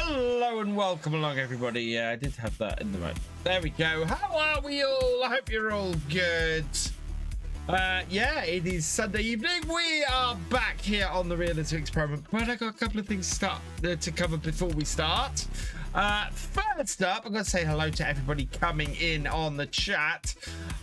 Hello and welcome along, everybody. Yeah, I did have that in the moment. There we go. How are we all? I hope you're all good. Yeah, it is Sunday evening. We are back here on the Realism experiment, but I got a couple of things to cover before we start. First up, I'm going to say hello to everybody coming in on the chat.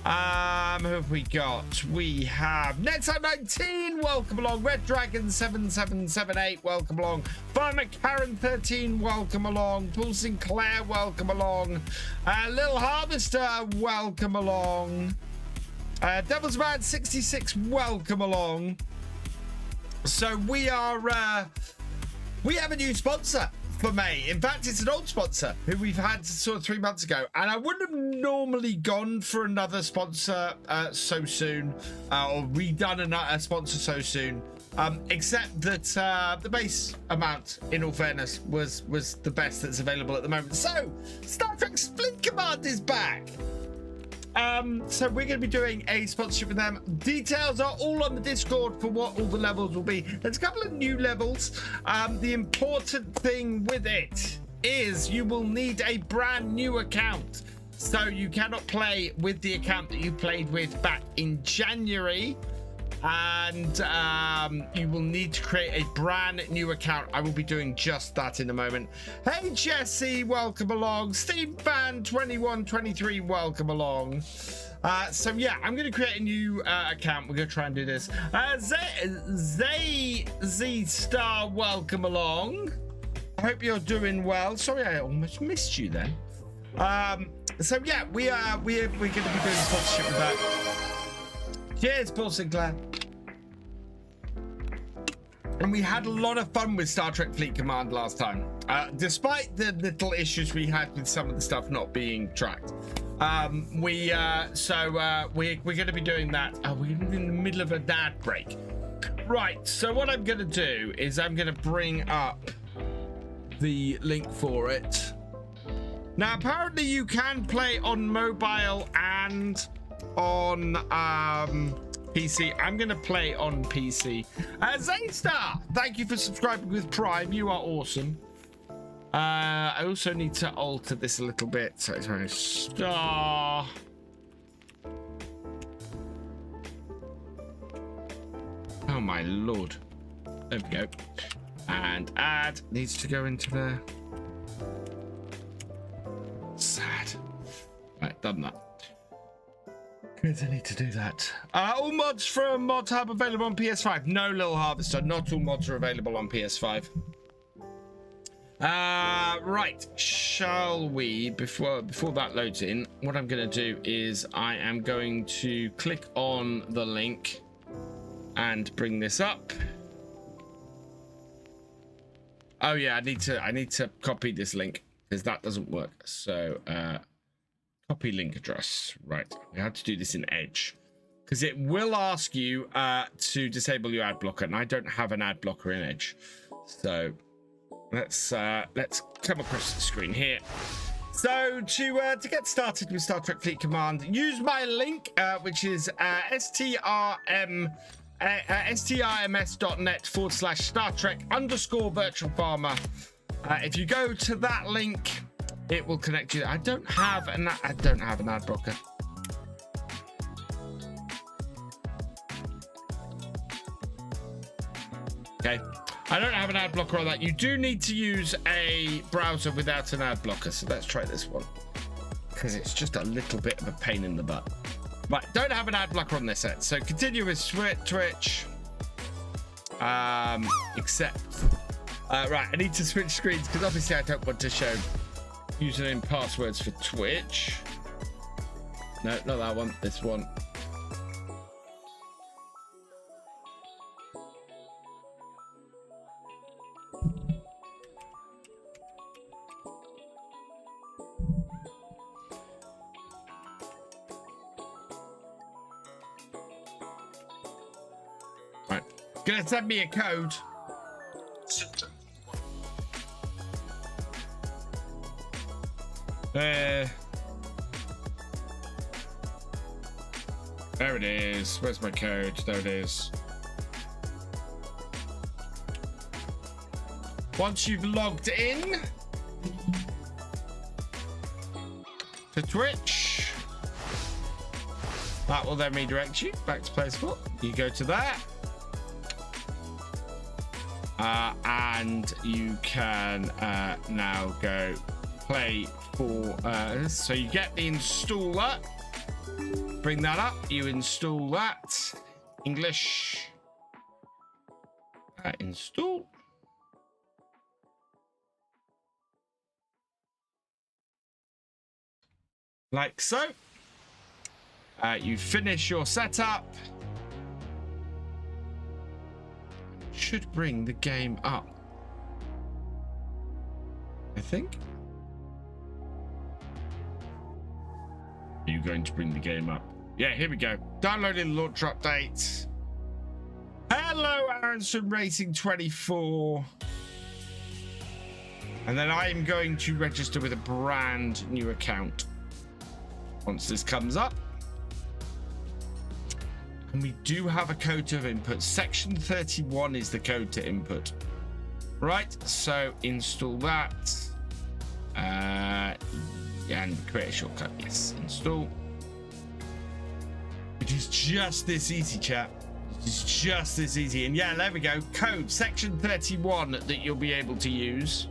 Who have we got? We have Nexo19, welcome along. Red Dragon 7778, welcome along. Farmer Karen 13, welcome along. Paul Sinclair, welcome along. Little Harvester, welcome along. Devil's Man 66, welcome along. So we have a new sponsor for May. In fact, it's an old sponsor who we've had sort of 3 months ago, and I wouldn't have normally gone for another sponsor so soon, or redone a sponsor so soon, except that the base amount, in all fairness, was the best that's available at the moment. So Star Trek Fleet Command is back. So we're going to be doing a sponsorship with them. Details are all on the Discord for what all the levels will be. There's a couple of new levels. The important thing with it is you will need a brand new account. So you cannot play with the account that you played with back in January. And you will need to create a brand new account. I will be doing just that in a moment. Hey Jesse, welcome along. Steve Fan 2123, welcome along. So yeah, I'm going to create a new account. We're going to try and do this. Z Star, welcome along. I hope you're doing well. Sorry, I almost missed you then. So yeah, we're going to be doing sponsorship with that. Cheers, Paul Sinclair. And we had a lot of fun with Star Trek Fleet Command last time, despite the little issues we had with some of the stuff not being tracked. We're going to be doing that. We're in the middle of an ad break. Right, so what I'm going to do is I'm going to bring up the link for it. Now, apparently you can play on mobile and on PC. I'm gonna play on PC. Zaystar, thank you for subscribing with Prime. You are awesome. I also need to alter this a little bit, so it's very star. Oh my lord. There we go. And ad needs to go into there. Sad. Right, done that. I need to do that. All mods from modhub available on PS5. No, Little Harvester, not all mods are available on PS5. Right, shall we, before that loads in, what I'm going to do is I am going to click on the link and bring this up. Oh yeah, I need to copy this link because that doesn't work. So copy link address. Right, we have to do this in Edge because it will ask you to disable your ad blocker, and I don't have an ad blocker in Edge. So let's come across the screen here. So to get started with Star Trek Fleet Command, use my link, which is strms.net/Star Trek_virtual farmer. If you go to that link, it will connect you. I don't have an ad blocker. Okay, I don't have an ad blocker on that. You do need to use a browser without an ad blocker. So let's try this one because it's just a little bit of a pain in the butt. Right, don't have an ad blocker on this set. So continue with Twitch. Except, right, I need to switch screens because obviously I don't want to show username passwords for Twitch. No, not that one. This one. Right. Gonna send me a code. There it is. Where's my code? There it is. Once you've logged in, to Twitch. That will then redirect you back to PlaySport. You go to that. And you can now go play for so you get the installer, bring that up, you install that, English, install, like so. You finish your setup. Should bring the game up, I think. Are you going to bring the game up? Yeah, here we go. Downloading launcher update. Hello, Aronson Racing 24. And then I'm going to register with a brand new account once this comes up. And we do have a code to input. Section 31 is the code to input. Right, so install that. And create a shortcut. Yes, install. It is just this easy, chat. It is just this easy. And yeah, there we go. Code section 31 that you'll be able to use.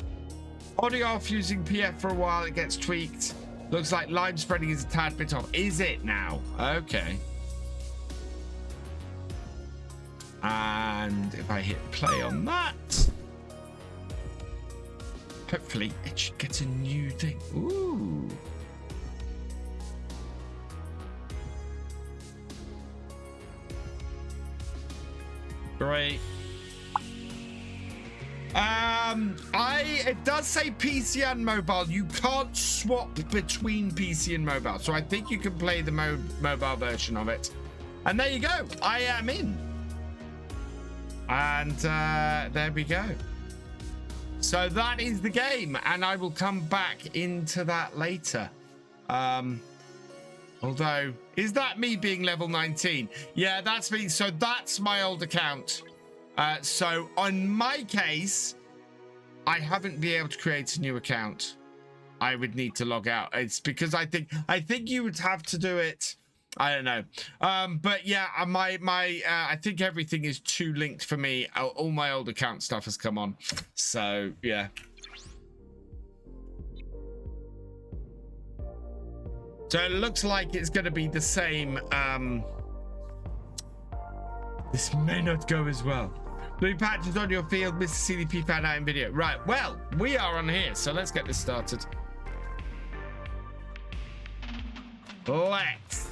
Audio off using PF for a while. It gets tweaked. Looks like line spreading is a tad bit off. Is it now? Okay. And if I hit play on that, hopefully it should get a new thing. Ooh. Great. It does say PC and mobile. You can't swap between PC and mobile. So I think you can play the mobile version of it. And there you go. I am in. And there we go. So that is the game, and I will come back into that later. Although, is that me being level 19? Yeah, that's me. So that's my old account. So on my case, I haven't been able to create a new account. I would need to log out. It's because I think you would have to do it. I don't know. But yeah, I think everything is too linked for me. All my old account stuff has come on. So yeah. So it looks like it's going to be the same. This may not go as well. Blue patches on your field, Mr. CDP found out in video. Right, well, we are on here, so let's get this started. Let's.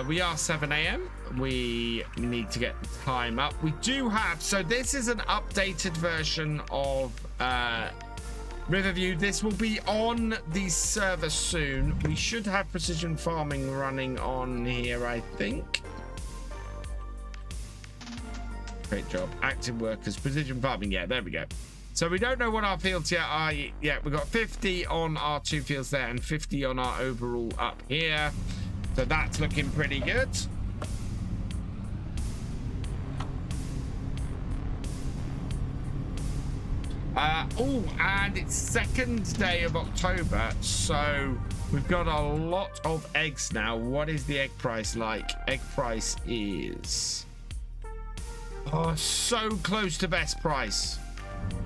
We are 7 a.m. We need to get the time up. We do have, so this is an updated version of Riverview. This will be on the server soon. We should have precision farming running on here, I think. Great job. Active workers, precision farming. Yeah, there we go. So we don't know what our fields yet are. Yeah, we've got 50 on our 2 fields there and 50 on our overall up here. So that's looking pretty good. Oh, and it's 2nd day of October, so we've got a lot of eggs now. What is the egg price like? Egg price is so close to best price.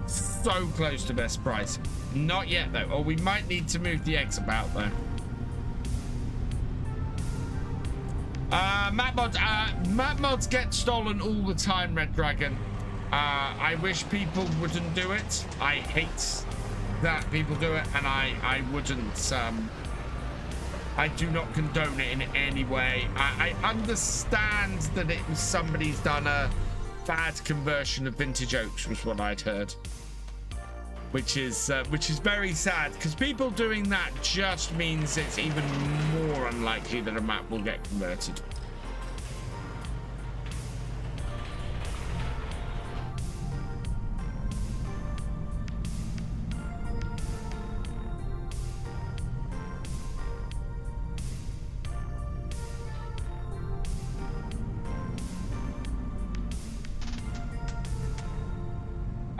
So close to best price. Not yet though. Or we might need to move the eggs about though. Map mods get stolen all the time, Red Dragon. I wish people wouldn't do it. I hate that people do it, and I wouldn't. I do not condone it in any way. I understand that it was somebody's done a bad conversion of vintage oaks, was what I'd heard, which is very sad, because people doing that just means it's even more unlikely that a map will get converted.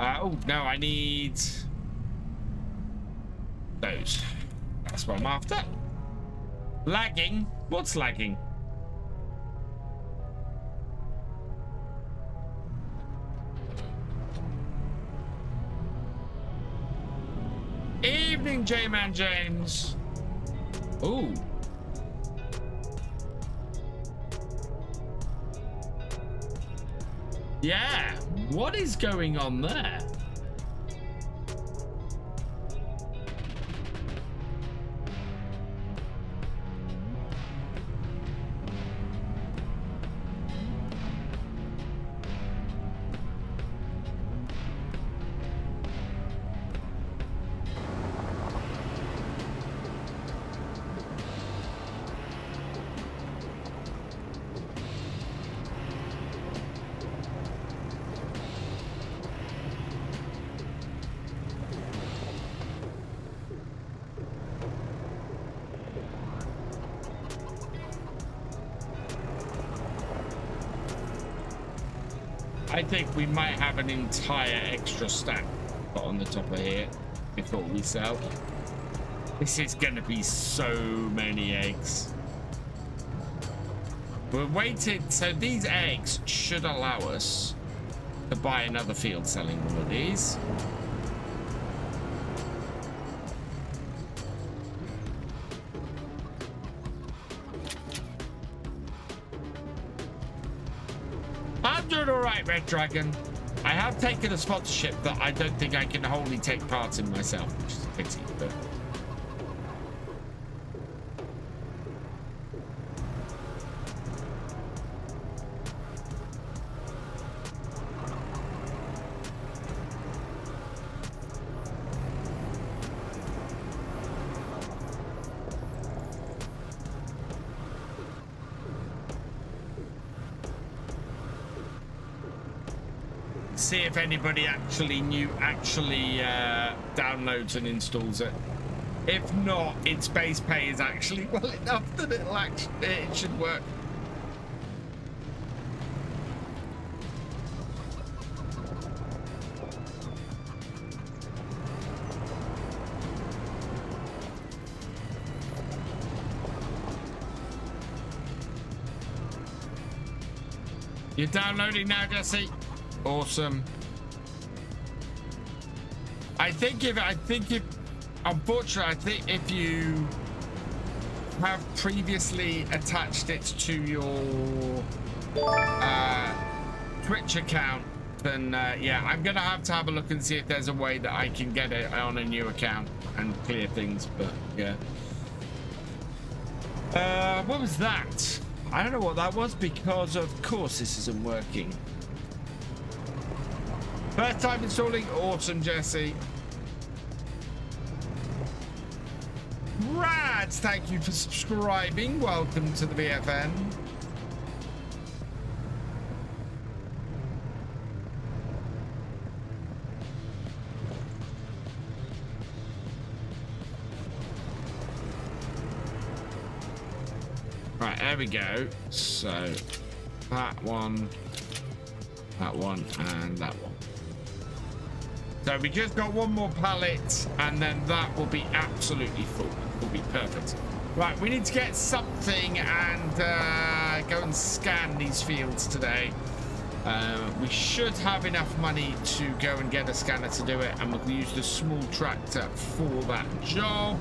Oh, no, I need... those. That's what I'm after. Lagging? What's lagging? Evening, J-Man James. Ooh. Yeah, what is going on there? I think we might have an entire extra stack on the top of here before we sell. This is going to be so many eggs. We're waiting. So these eggs should allow us to buy another field selling one of these. I'm doing all right, Red Dragon. I have taken a sponsorship that I don't think I can wholly take part in myself, which is a pity, but... see if anybody actually downloads and installs it. If not, its base pay is actually well enough that it should work. You're downloading now, Jesse? Awesome. Unfortunately, if you have previously attached it to your Twitch account, then yeah, I'm gonna have to have a look and see if there's a way that I can get it on a new account and clear things. But yeah, what was that? I don't know what that was, because of course this isn't working. First time installing. Awesome, Jesse. Rads, thank you for subscribing. Welcome to the BFN. Right, there we go. So that one, and that one. So we just got one more pallet, and then that will be absolutely full. Will be perfect. Right, we need to get something and go and scan these fields today. We should have enough money to go and get a scanner to do it, and we'll use the small tractor for that job.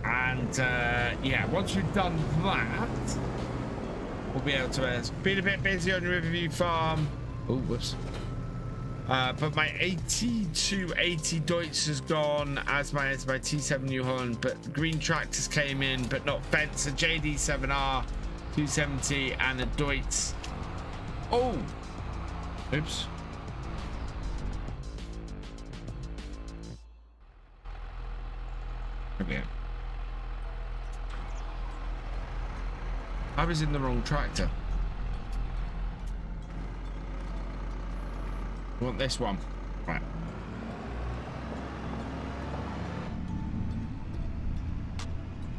And yeah, once we've done that, we'll be able to been a bit busy on the Riverview farm. Oh, whoops. But my 8280 Deutz has gone, as my T7 New Holland, but green tractors came in, but not fence. A JD7R 270 and a Deutz. Oh, oops. Okay. I was in the wrong tractor. I want this one. Right.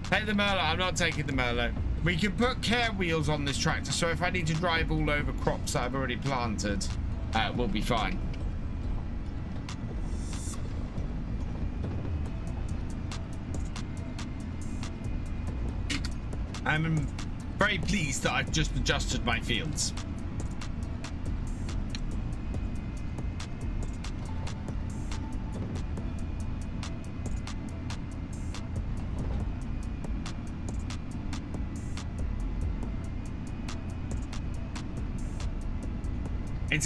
Take the Merlot. I'm not taking the Merlot. We can put care wheels on this tractor, so if I need to drive all over crops that I've already planted, we'll be fine. I'm very pleased that I've just adjusted my fields. It's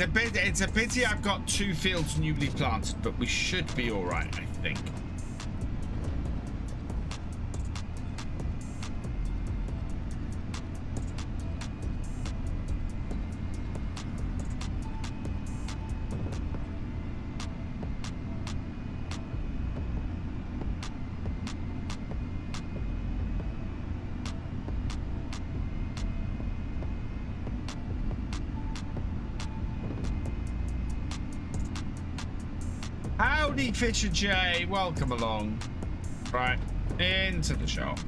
a pity I've got 2 fields newly planted, but we should be all right, I think. Howdy, Thefisherj, welcome along. Right, into the shop.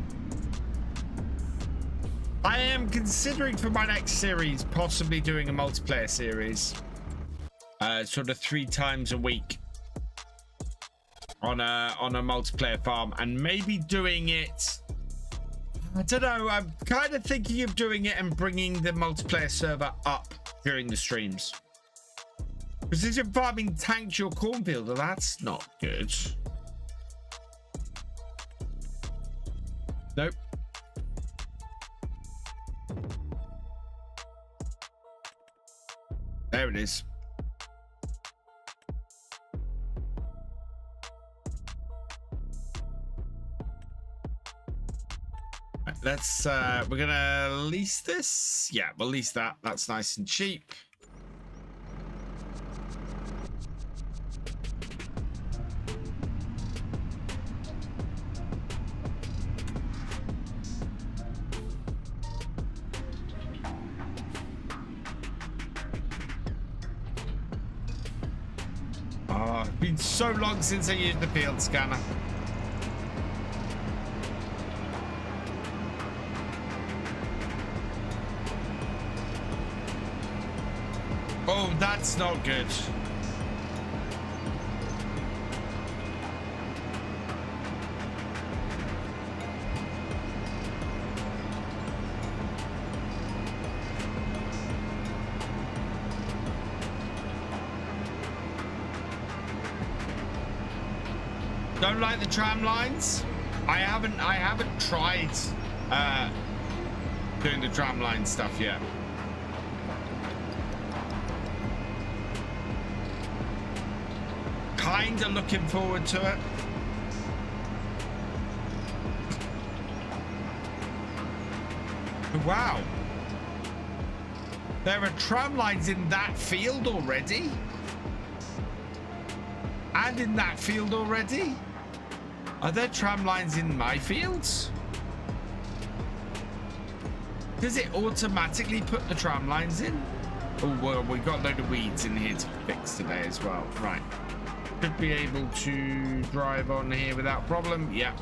I am considering for my next series possibly doing a multiplayer series, sort of 3 times a week on a multiplayer farm, and maybe doing it. I don't know. I'm kind of thinking of doing it and bringing the multiplayer server up during the streams. Precision farming tanked your cornfield. Well, that's not good. Nope. There it is. Right, let's we're gonna lease this. Yeah, we'll lease that. That's nice and cheap. Been so long since I used the field scanner. Oh, that's not good. Don't like the tram lines. I haven't tried doing the tram line stuff yet. Kinda looking forward to it. Wow. There are tram lines in that field already? And in that field already? Are there tram lines in my fields? Does it automatically put the tram lines in? Oh, well, we got a load of weeds in here to fix today as well. Right. Should be able to drive on here without problem. Yeah.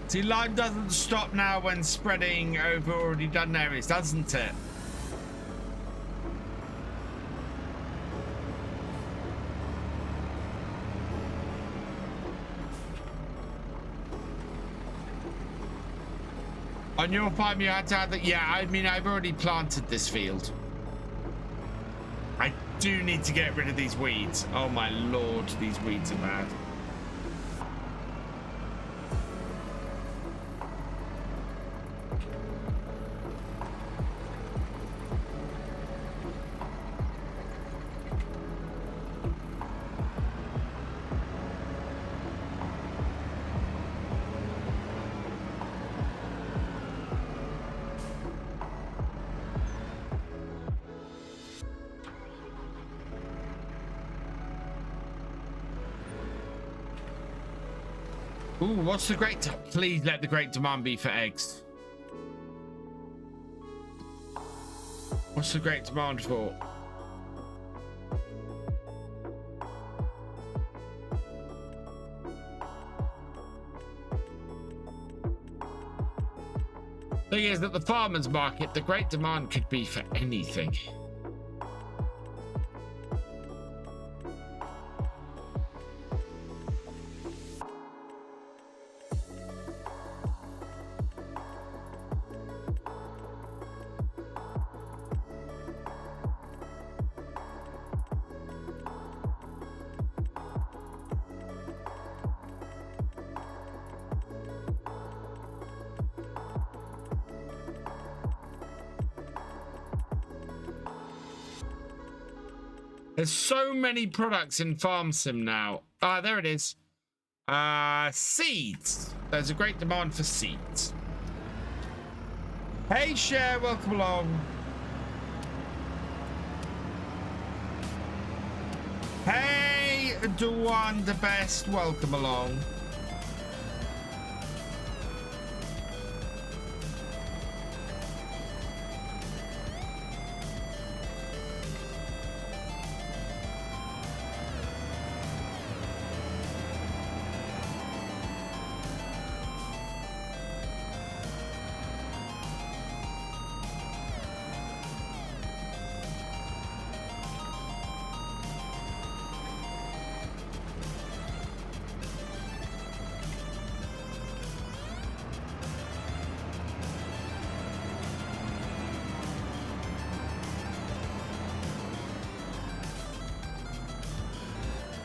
See, lime doesn't stop now when spreading over already done areas, doesn't it? On your farm, you had to have that. Yeah, I mean, I've already planted this field. I do need to get rid of these weeds. Oh my lord, these weeds are bad. Ooh, what's the great... Please let the great demand be for eggs. What's the great demand for? Thing is, at the farmers market, the great demand could be for anything. There's so many products in Farm Sim now. Ah, there it is. Seeds. There's a great demand for seeds. Hey, Cher, welcome along. Hey, Duan the Best, welcome along.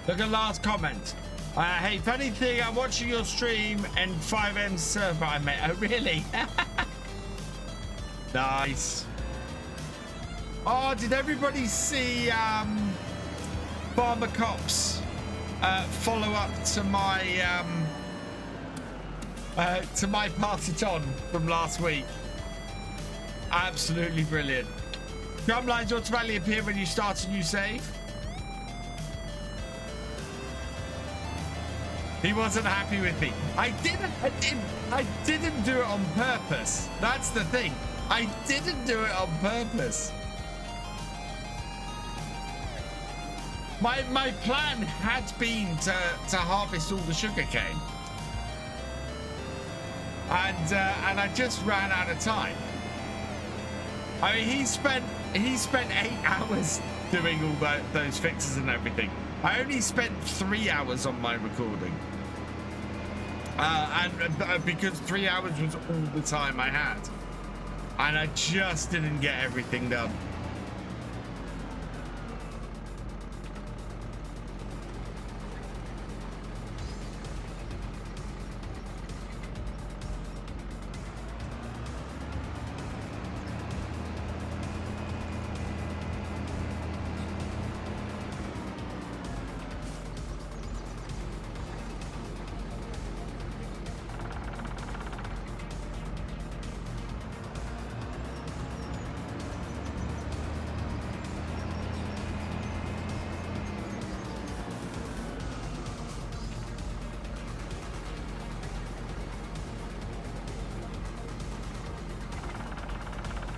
Look at last comment. Hey, funny thing, I'm watching your stream and 5M server I made. Oh, really? Nice. Oh, did everybody see Farmer Cops follow up to my Pass-It-On from last week? Absolutely brilliant. Drum lines automatically appear when you start a new save. He wasn't happy with me. I didn't do it on purpose. That's the thing. I didn't do it on purpose. My plan had been to harvest all the sugarcane, and I just ran out of time. I mean, he spent 8 hours doing all those fixes and everything. I only spent 3 hours on my recording. And because 3 hours was all the time I had. And I just didn't get everything done.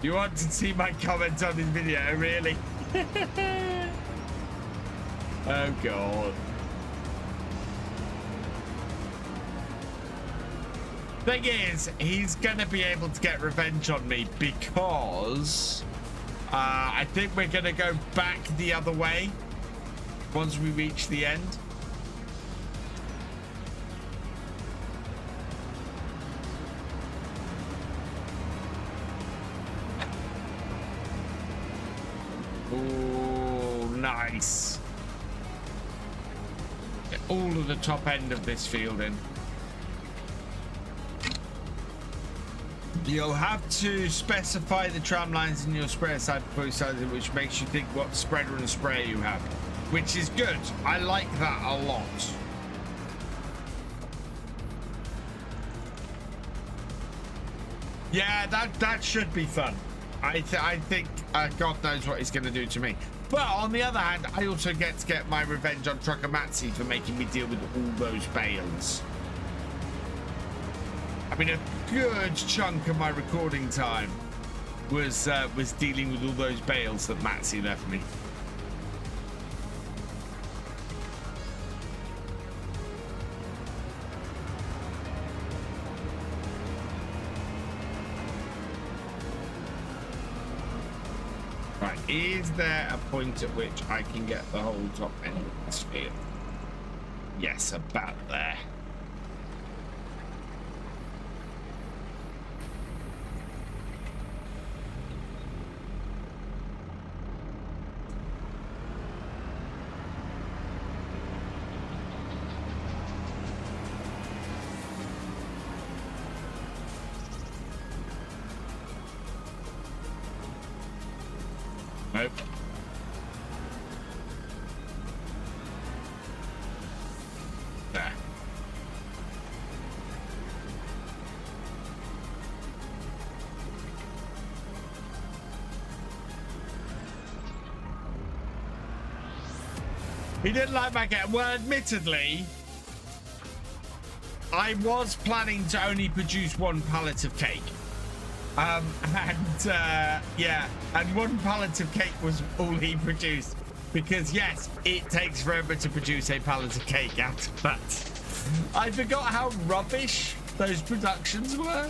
You want to see my comments on this video, really? Oh, God. Thing is, he's going to be able to get revenge on me because I think we're going to go back the other way once we reach the end. Nice. Get all of the top end of this field in. You'll have to specify the tram lines in your sprayer side before you start it, which makes you think what spreader and sprayer you have, which is good. I like that a lot. Yeah, that should be fun. I think God knows what he's going to do to me. But on the other hand, I also get to get my revenge on Truckamatsi for making me deal with all those bales. mean, a good chunk of my recording time was dealing with all those bales that Matsy left me. Right, is there a point at which I can get the whole top end of this field? Yes, about there. Nope. There. He didn't like my game. Well, admittedly, I was planning to only produce one pallet of cake. Yeah, and one pallet of cake was all he produced, because yes, it takes forever to produce a pallet of cake out of that. I forgot how rubbish those productions were.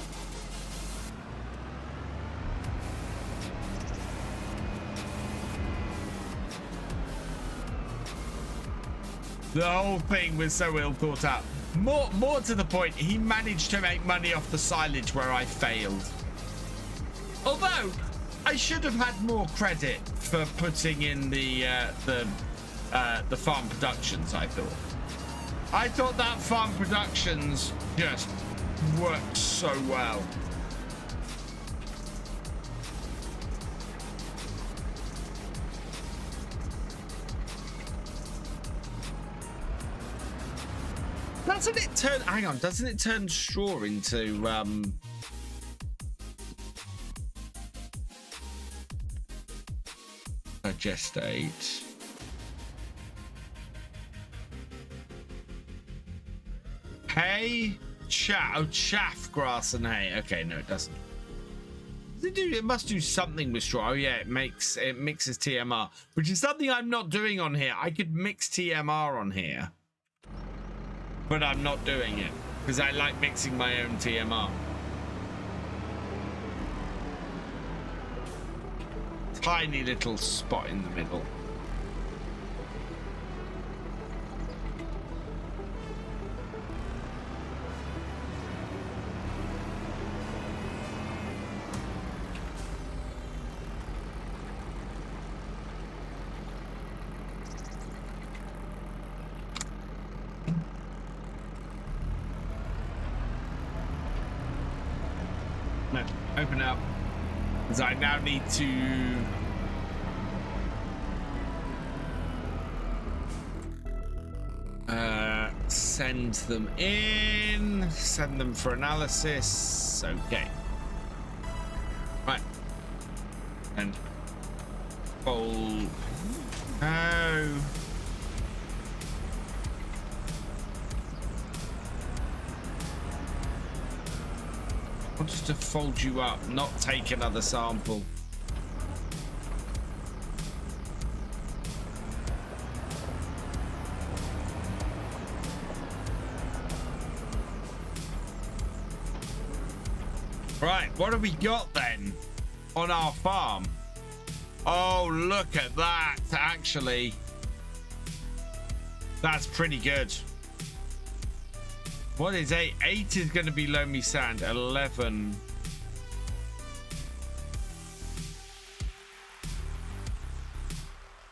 The whole thing was so ill thought out. More to the point, he managed to make money off the silage where I failed. Although I should have had more credit for putting in the farm productions. I thought that farm productions just worked so well. Doesn't it turn? Hang on, doesn't it turn straw into gestate? Hay, chaff, grass, and hay. Okay, no, it doesn't. Does it do? It must do something with straw. Oh yeah, it mixes TMR, which is something I'm not doing on here. I could mix TMR on here, but I'm not doing it because I like mixing my own TMR. Tiny little spot in the middle. No, open up. Because I now need to send them in, send them for analysis. Okay. Right. And fold. Oh. I wanted to fold you up, not take another sample. Right, what have we got then on our farm? Oh, look at that, actually. That's pretty good. What is 8? 8 is going to be loamy sand. 11.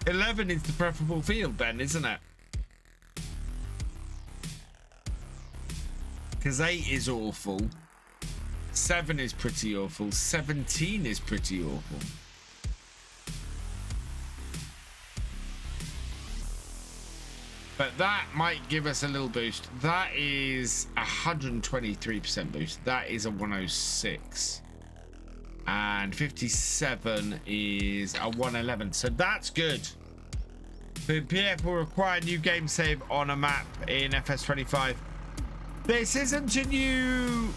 $11 is the preferable field then, isn't it? Because 8 is awful. 7 is pretty awful. 17 is pretty awful. But that might give us a little boost. That is 123% boost. That is a 106. And 57 is a 111. So that's good. The PF will require new game save on a map in FS25. This isn't a new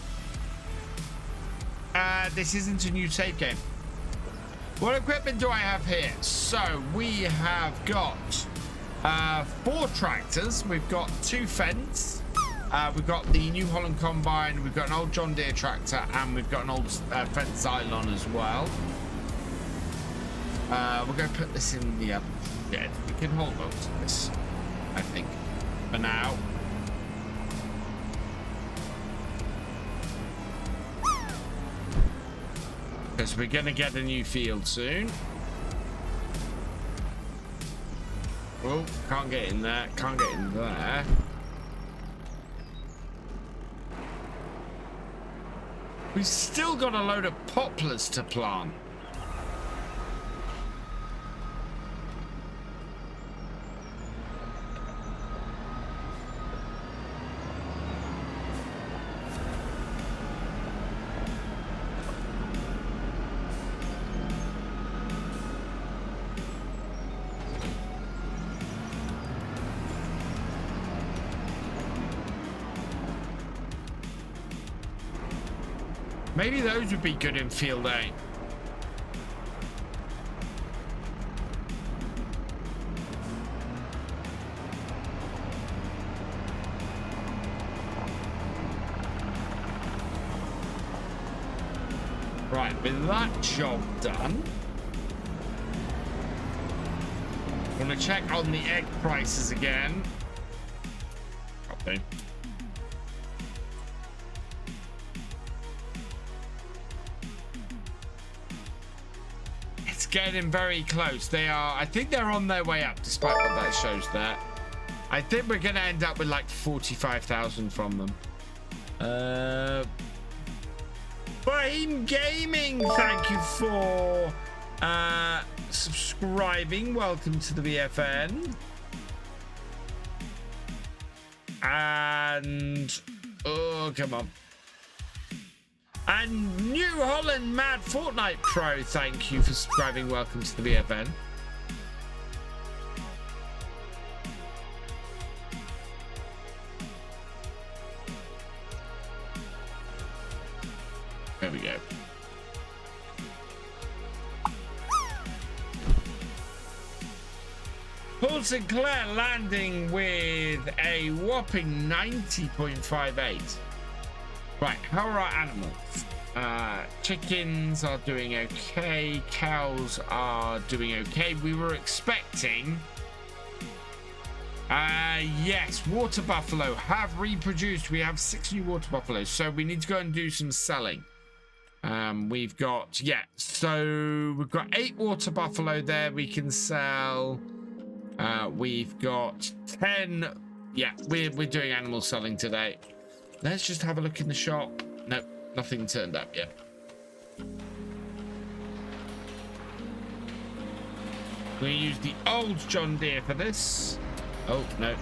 this isn't a new save game. What equipment do I have here? So we have got 4 tractors. We've got 2 Fendt. We've got the New Holland Combine. We've got an old John Deere tractor, and we've got an old Fendt Xylon as well. We're going to put this in the other shed. We can hold on to this, I think, for now. Because we're going to get a new field soon. Oh, can't get in there. Can't get in there. We've still got a load of poplars to plant. Maybe those would be good in field A. Right, with that job done, I'm gonna check on the egg prices again. Okay. Getting very close. They are, I think they're on their way up, despite what that shows there. I think we're gonna end up with like 45,000 from them. Fame Gaming, thank you for subscribing. Welcome to the BFN. And oh, come on. And New Holland Mad Fortnite Pro, thank you for subscribing. Welcome to the BFN. There we go. Paul Sinclair landing with a whopping 90.58. Right, how are our animals? Chickens are doing okay. Cows are doing okay. We were expecting... yes, water buffalo have reproduced. We have 6 new water buffaloes, so we need to go and do some selling. We've got, yeah, so we've got 8 water buffalo there we can sell. We've got 10. Yeah, we're doing animal selling today. Let's just have a look in the shop. Nope, nothing turned up yet. We're going to use the old John Deere for this. Oh, no.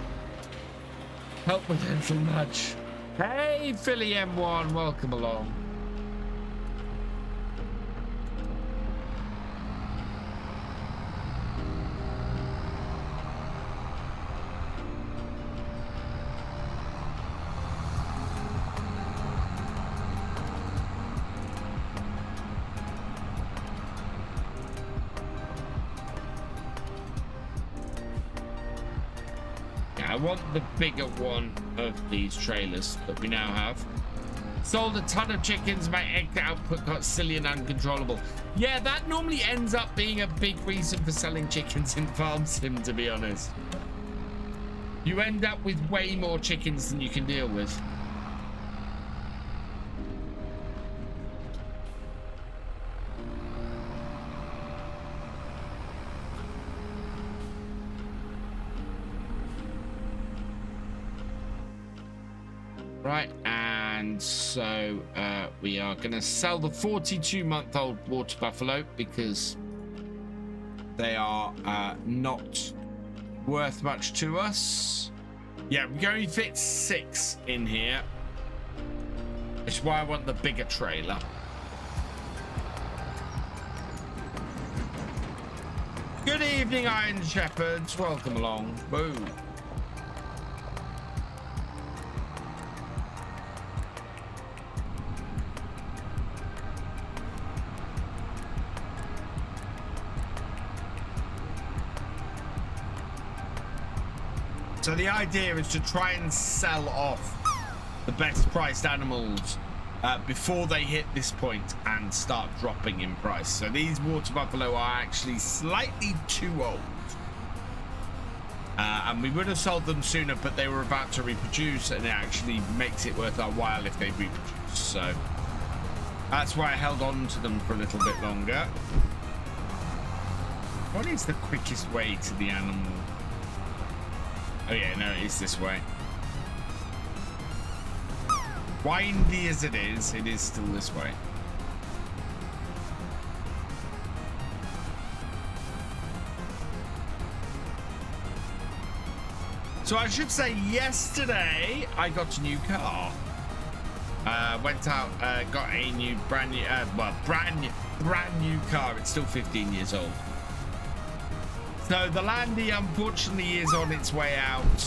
Help with dental nudge. Hey, Philly M1, welcome along. I want the bigger one of these trailers that we now have. Sold a ton of chickens. My egg output got silly and uncontrollable. Yeah, that normally ends up being a big reason for selling chickens in Farm Sim, to be honest. You end up with way more chickens than you can deal with. Right, and so we are going to sell the 42-month-old water buffalo because they are not worth much to us. Yeah, we can only fit 6 in here. Which is why I want the bigger trailer. Good evening, Iron Shepherds. Welcome along. Boo. So the idea is to try and sell off the best priced animals before they hit this point and start dropping in price. So these water buffalo are actually slightly too old. And we would have sold them sooner, but they were about to reproduce, and it actually makes it worth our while if they reproduce. So that's why I held on to them for a little bit longer. What is the quickest way to the animal? Oh yeah, no, it is this way. Windy as it is still this way. So I should say yesterday I got a new car. Went out, got a new brand new car. It's still 15 years old. So the Landy unfortunately is on its way out.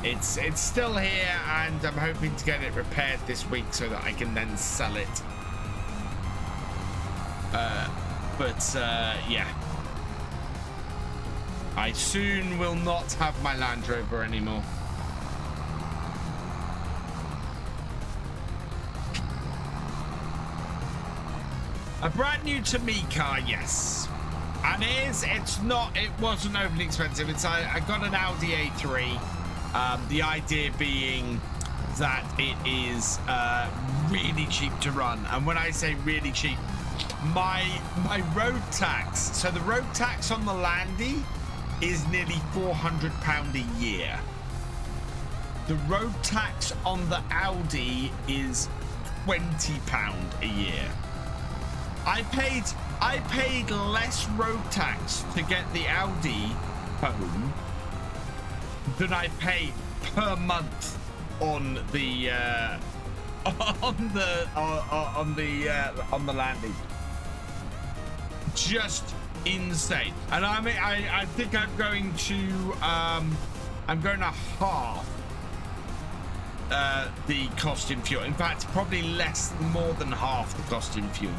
It's still here, and I'm hoping to get it repaired this week so that I can then sell it. Yeah. I soon will not have my Land Rover anymore. A brand new to me car, yes. And it wasn't overly expensive. I got an Audi A3. The idea being that it is really cheap to run. And when I say really cheap, my road tax, so the road tax on the Landy is nearly £400 a year. The road tax on the Audi is £20 a year. I paid less road tax to get the Audi home than I pay per month on the Landy. Just insane. And I think I'm going to half the cost in fuel. In fact, probably more than half the cost in fuel.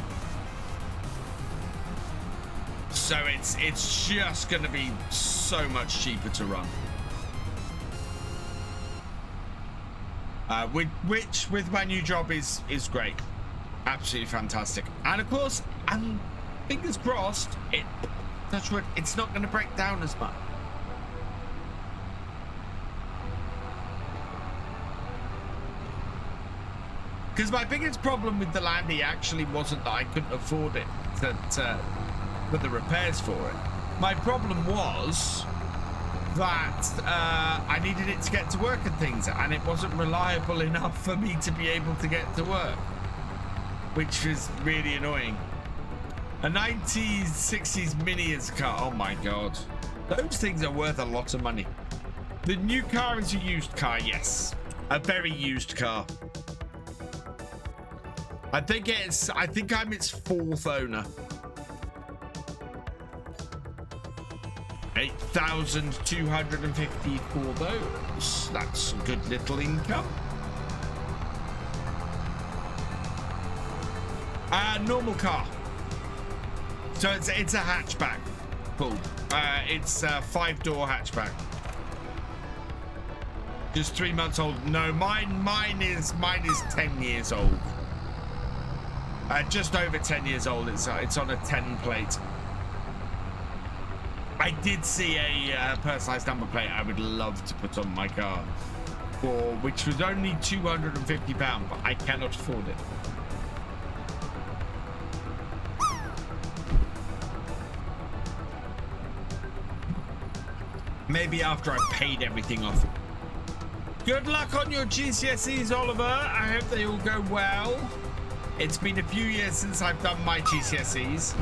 So it's just going to be so much cheaper to run. Which with my new job is great. Absolutely fantastic. And of course, and fingers crossed, it's not going to break down as much. Because my biggest problem with the Landy actually wasn't that I couldn't afford it for the repairs for it. My problem was that I needed it to get to work and things, and it wasn't reliable enough for me to be able to get to work, which was really annoying. A 90s, 60s Mini is a car. Oh my god, those things are worth a lot of money. The new car is a used car, yes, a very used car. I think I'm its 4th owner. 8,250 for those. That's a good little income. Normal car. So it's a hatchback. Cool. It's a 5-door hatchback. Just 3 months old. No, mine is 10 years old. Just over 10 years old. It's on a 10 plate. I did see a personalized number plate I would love to put on my car, which was only £250, but I cannot afford it. Maybe after I've paid everything off. Good luck on your GCSEs, Oliver. I hope they all go well. It's been a few years since I've done my GCSEs,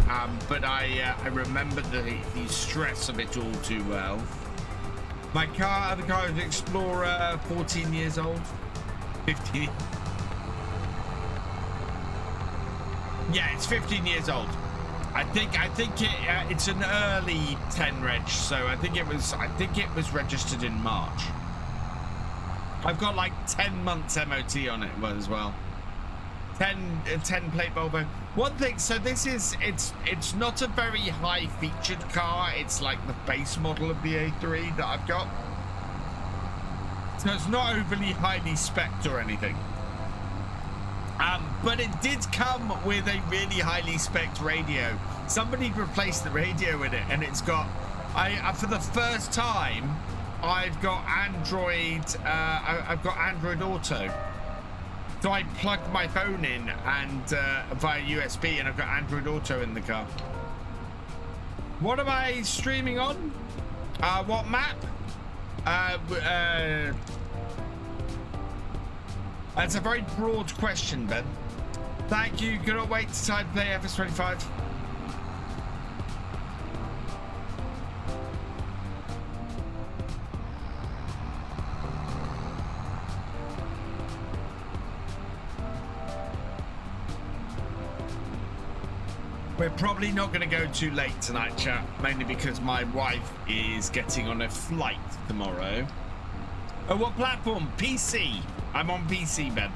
but I remember the stress of it all too well. My car, the car is Explorer, 14 years old. 15. Yeah, it's 15 years old. I think it's an early 10 reg, so I think it was registered in March. I've got like 10 months MOT on it as well. 10 plate Volvo. One thing, so this is, it's not a very high featured car. It's like the base model of the A3 that I've got. So it's not overly highly spec'd or anything. But it did come with a really highly spec'd radio. Somebody replaced the radio in it, and it's got, for the first time, I've got Android. I've got Android Auto. So I plugged my phone in and via USB, and I've got Android Auto in the car. What am I streaming on? What map? That's a very broad question, Ben. Thank you. Cannot wait to try to play FS25. We're probably not going to go too late tonight, chat, mainly because my wife is getting on a flight tomorrow. Oh, what platform? PC. I'm on PC, Ben.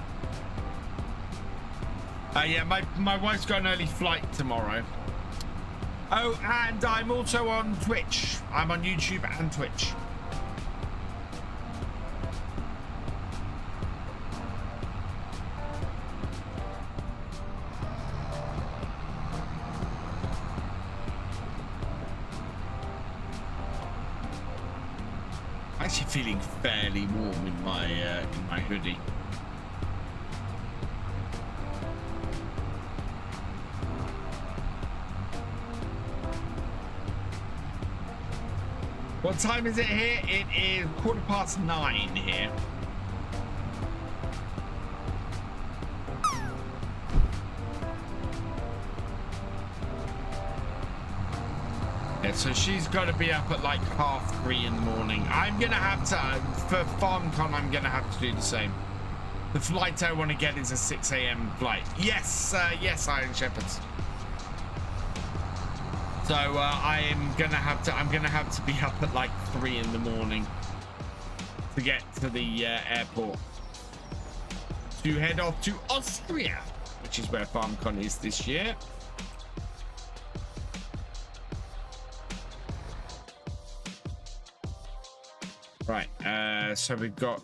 Yeah, my wife's got an early flight tomorrow. Oh, and I'm also on Twitch. I'm on YouTube and Twitch. Actually feeling fairly warm in my hoodie. What time is it here? It is 9:15 here. Yeah, so she's got to be up at like 3:30 in the morning. I'm gonna have to, for FarmCon, I'm gonna have to do the same. The flight I want to get is a 6 a.m. flight. Yes, yes, Iron Shepherds. So I'm gonna have to be up at like 3 in the morning to get to the airport to head off to Austria, which is where FarmCon is this year. Right, so we've got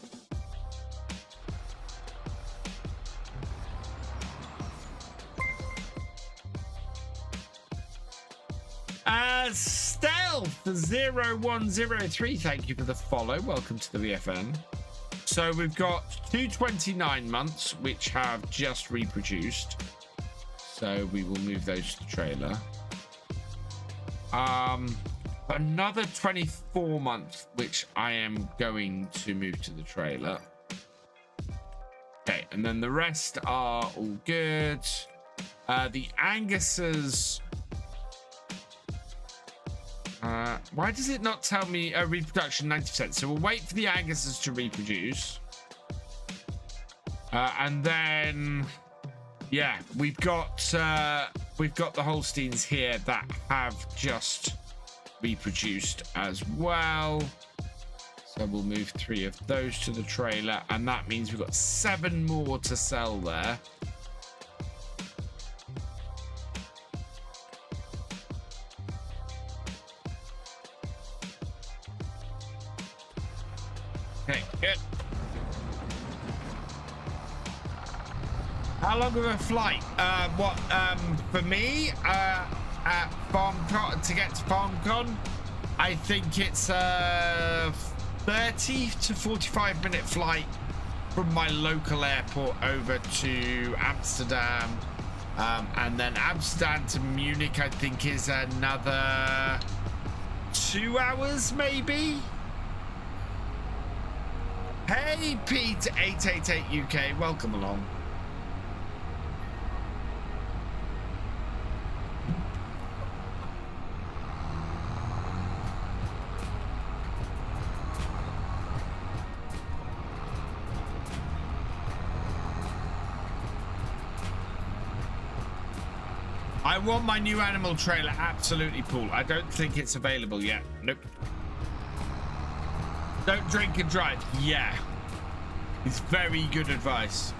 Stealth 0103, thank you for the follow. Welcome to the VFN. So we've got 229 months which have just reproduced, so we will move those to the trailer. Another 24 months which I am going to move to the trailer. Okay, and then the rest are all good. The Angus's, why does it not tell me a reproduction 90%? So we'll wait for the Angus's to reproduce. And then, yeah, we've got the Holsteins here that have just reproduced as well. So we'll move 3 of those to the trailer, and that means we've got 7 more to sell there. Okay, good. How long of a flight? For me, at FarmCon, to get to FarmCon, I think it's a 30 to 45 minute flight from my local airport over to Amsterdam, and then Amsterdam to Munich I think is another 2 hours maybe. Hey Pete 888 UK, welcome along. I want my new animal trailer, absolutely, Paul. I don't think it's available yet. Nope. Don't drink and drive. Yeah. It's very good advice.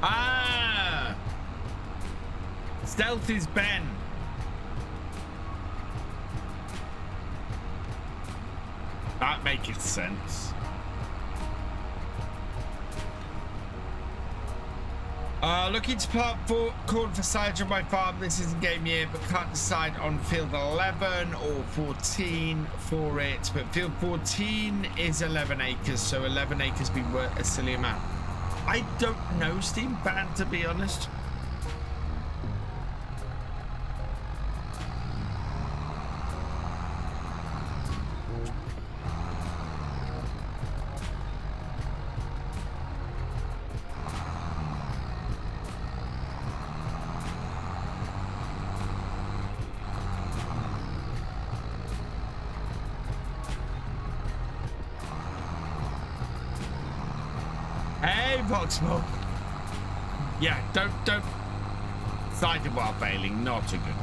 Ah! Stealth is Ben. That makes sense. Looking to plant corn for silage on my farm. This isn't game year, but can't decide on field 11 or 14 for it. But field 14 is 11 acres, so 11 acres be worth a silly amount. I don't know, Steam Band, to be honest. Smoke. Yeah, don't side of while bailing, not a good.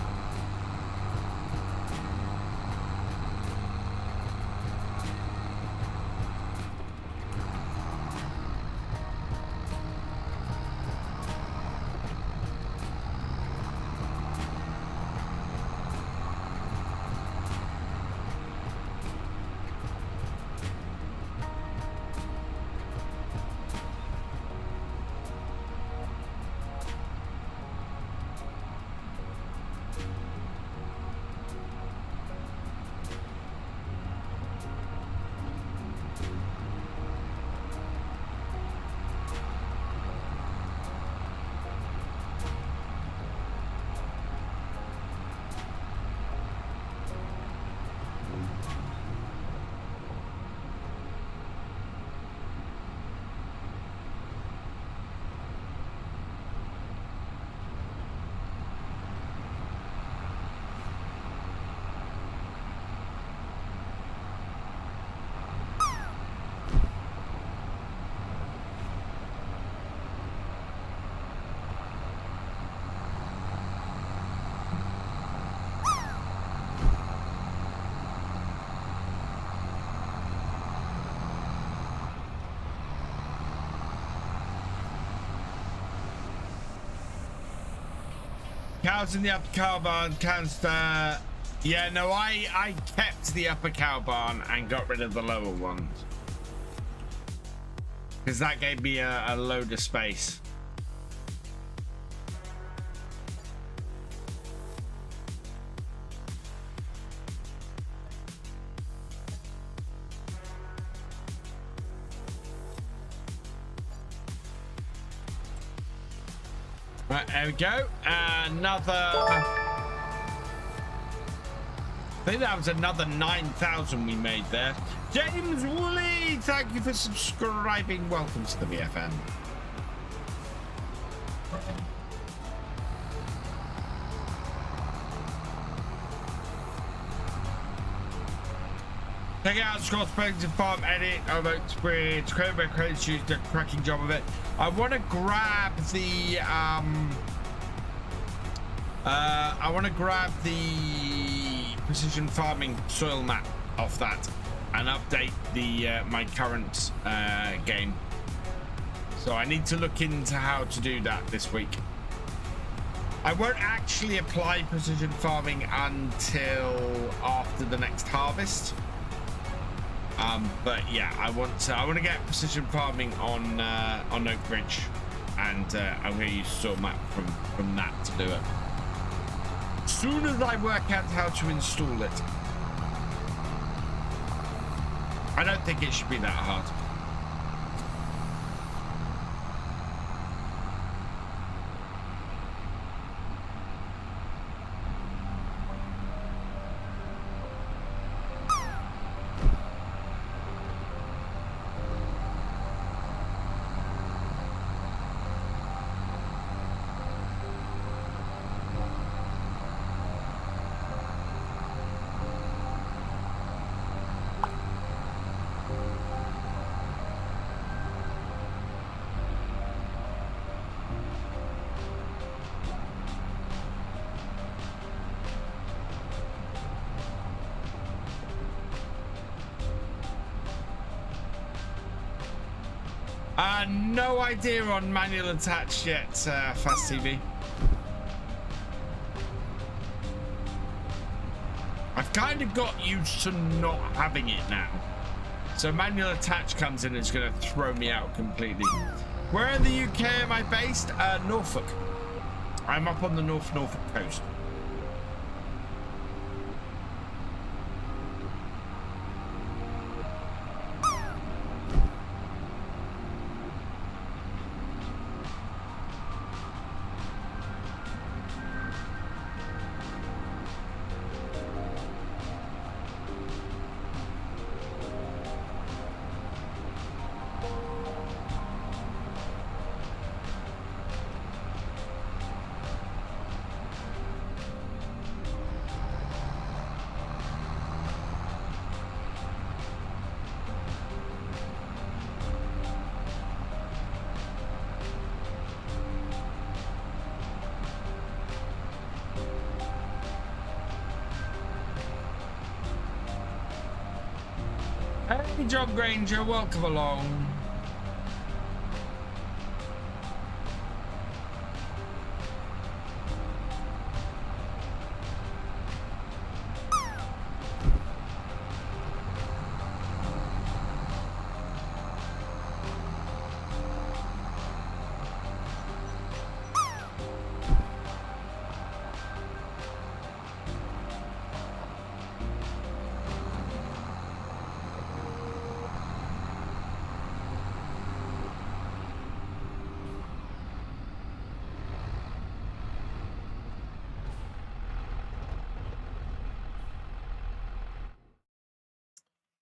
Cows in the upper cow barn, yeah, no, I kept the upper cow barn and got rid of the lower ones. Because that gave me a load of space. Right, there we go. Another. I think that was another 9,000 we made there. James Woolley, thank you for subscribing. Welcome to the VFN. Check out Scott's Paddington Farm edit of Oaksbridge. Credit where credit's due, did a cracking job of it. I want to grab the precision farming soil map off that and update the my current game. So I need to look into how to do that this week. I won't actually apply precision farming until after the next harvest. But yeah, I want to get precision farming on Oakbridge, and I'm going to use soil map from that to do it. As soon as I work out how to install it, I don't think it should be that hard. No idea on manual attach yet, Fast TV. I've kind of got used to not having it now. So manual attach comes in and it's going to throw me out completely. Where in the UK am I based? Norfolk. I'm up on the Norfolk coast. Hey, John Granger, welcome along.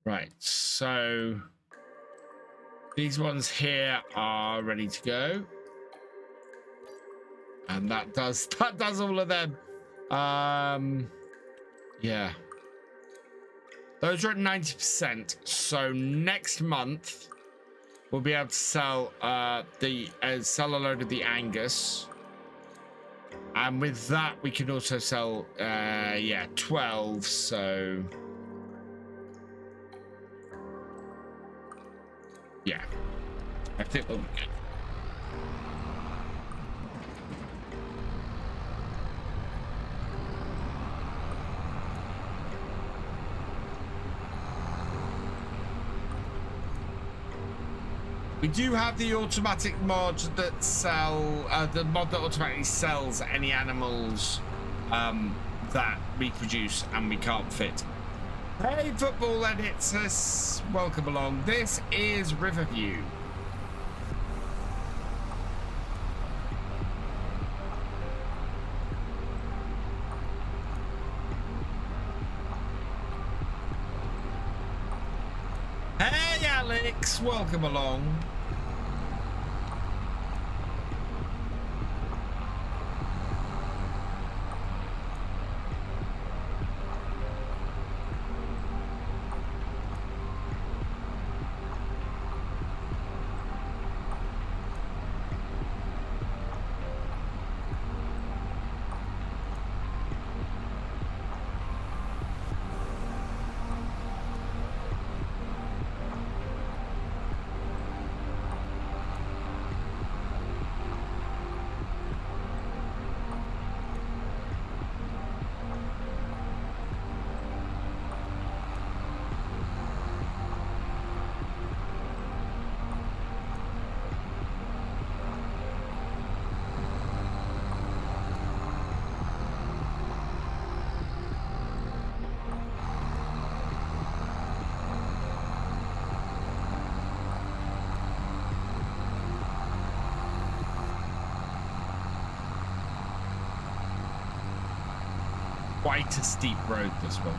Right, so these ones here are ready to go, and that does all of them. Yeah, those are at 90%. So next month we'll be able to sell sell a load of the Angus, and with that we can also sell 12. So. Yeah, I think we'll be good. We do have the automatic mod that the mod that automatically sells any animals that we produce and we can't fit. Hey, football editors, welcome along. This is Riverview. Hey, Alex, welcome along. Quite a steep road, this one.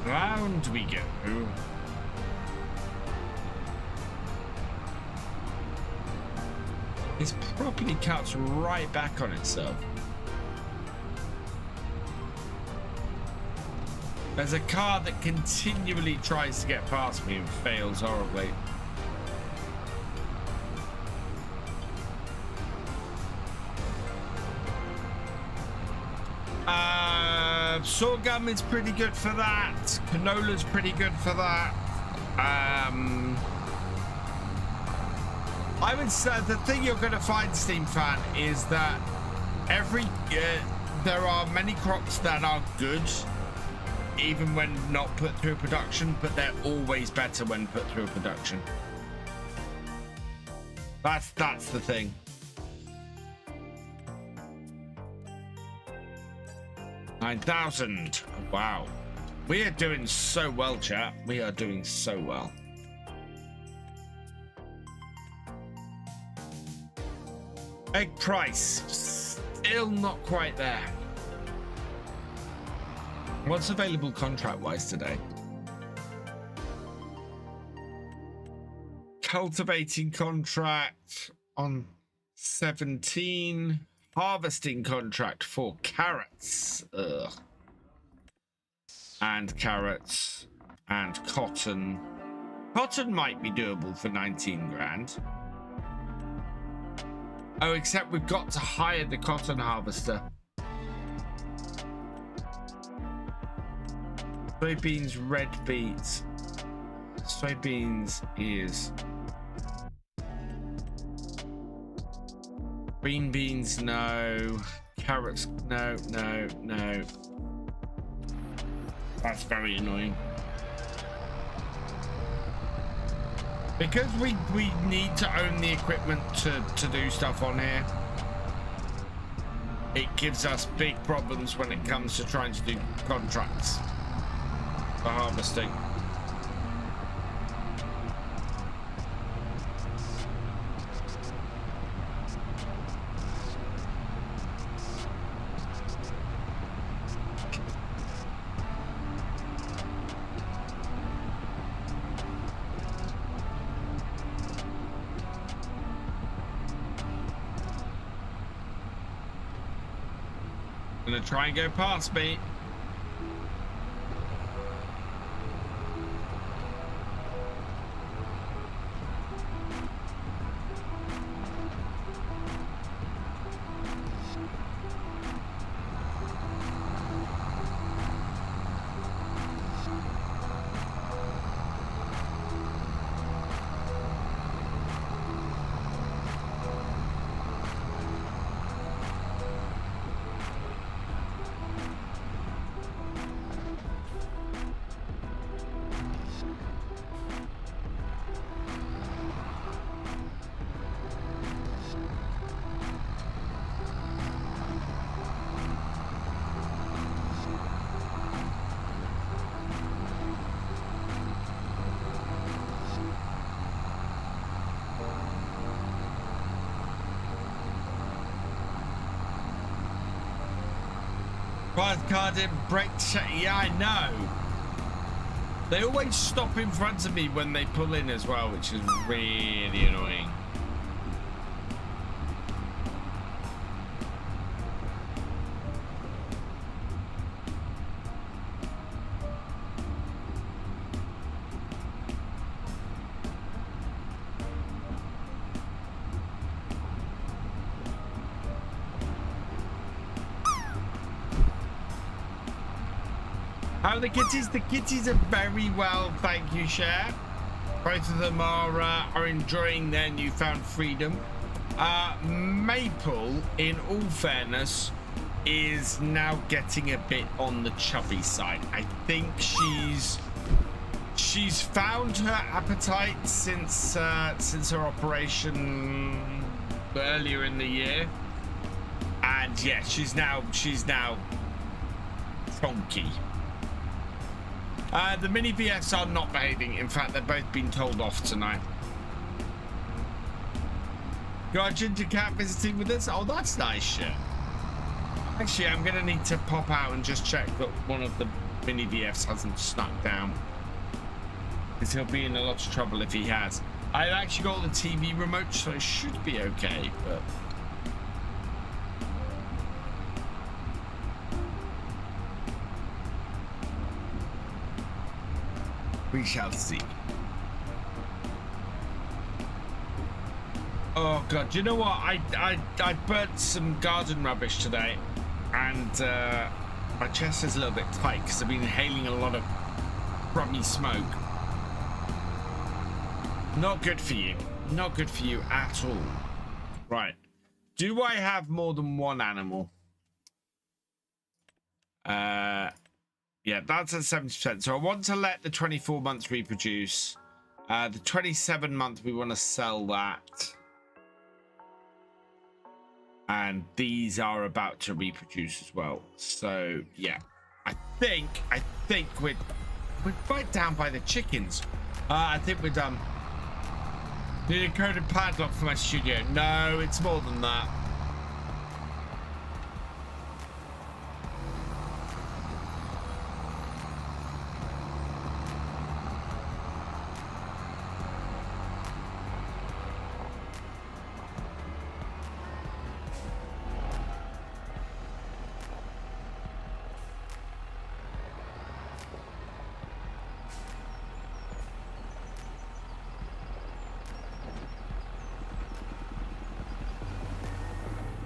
Round we go. This properly cuts right back on itself. There's a car that continually tries to get past me and fails horribly. Sorghum is pretty good for that. Canola's pretty good for that. I would say the thing you're going to find, Steam Fan, is that there are many crops that are good even when not put through production, but they're always better when put through production. That's the thing. $9,000. Wow. We are doing so well, chat. We are doing so well. Egg price. Still not quite there. What's available contract-wise today? Cultivating contract on 17. Harvesting contract for carrots. Ugh. And carrots and cotton. Cotton might be doable for 19 grand. Oh, except we've got to hire the cotton harvester. Soybeans, red beets. Soybeans is... Green beans, no. Carrots, no. That's very annoying. Because we need to own the equipment to do stuff on here, it gives us big problems when it comes to trying to do contracts for harvesting. Gonna try and go past me. Car didn't brake check. Yeah, I know. They always stop in front of me when they pull in as well, which is really annoying. How are the kitties? The kitties are very well, thank you, Cher. Both of them are enjoying their newfound freedom. Maple, in all fairness, is now getting a bit on the chubby side. I think she's found her appetite since her operation earlier in the year, and yeah, she's now chunky. The mini VFs are not behaving. In fact, they've both been told off tonight. Got a ginger cat visiting with us. Oh, that's nice shit. Actually, I'm gonna need to pop out and just check that one of the Mini VFs hasn't snuck down. Because he'll be in a lot of trouble if he has. I've actually got the TV remote, so it should be okay, but... we shall see. Oh god, you know what? I burnt some garden rubbish today, and my chest is a little bit tight because I've been inhaling a lot of crummy smoke. Not good for you. Not good for you at all. Right. Do I have more than one animal? Yeah, that's at 70%. So I want to let the 24 months reproduce. The 27 month, we want to sell that. And these are about to reproduce as well. So yeah, I think we're right down by the chickens. I think we're done. Need a coded padlock for my studio. No, it's more than that.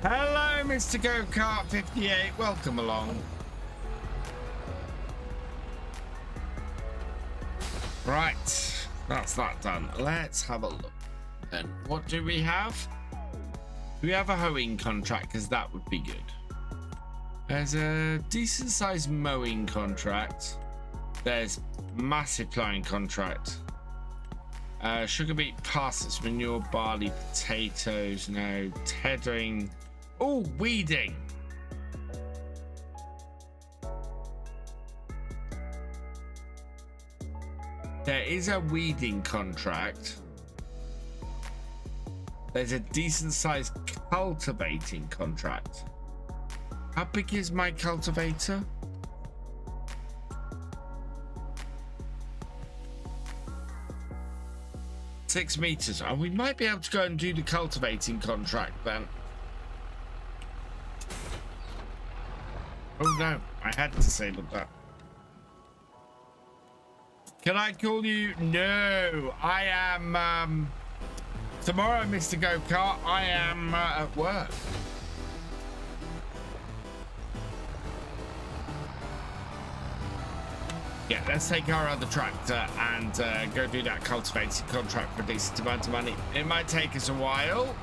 Hello, Mr. Go-Kart 58. Welcome along. Right, that's that done. Let's have a look. Then what do we have? Do we have a hoeing contract? Because that would be good. There's a decent sized mowing contract. There's massive ploughing contract. Sugar beet, parsnips, manure, barley, potatoes. No, tedding. Oh, weeding. There is a weeding contract. There's a decent sized cultivating contract. How big is my cultivator? Six meters. And we might be able to go and do the cultivating contract then. Oh no, I had disabled that. Can I call you? No, I am tomorrow, Mr. Go-Kart, I am at work. Yeah, let's take our other tractor and go do that cultivating contract for a decent amount of money. It might take us a while.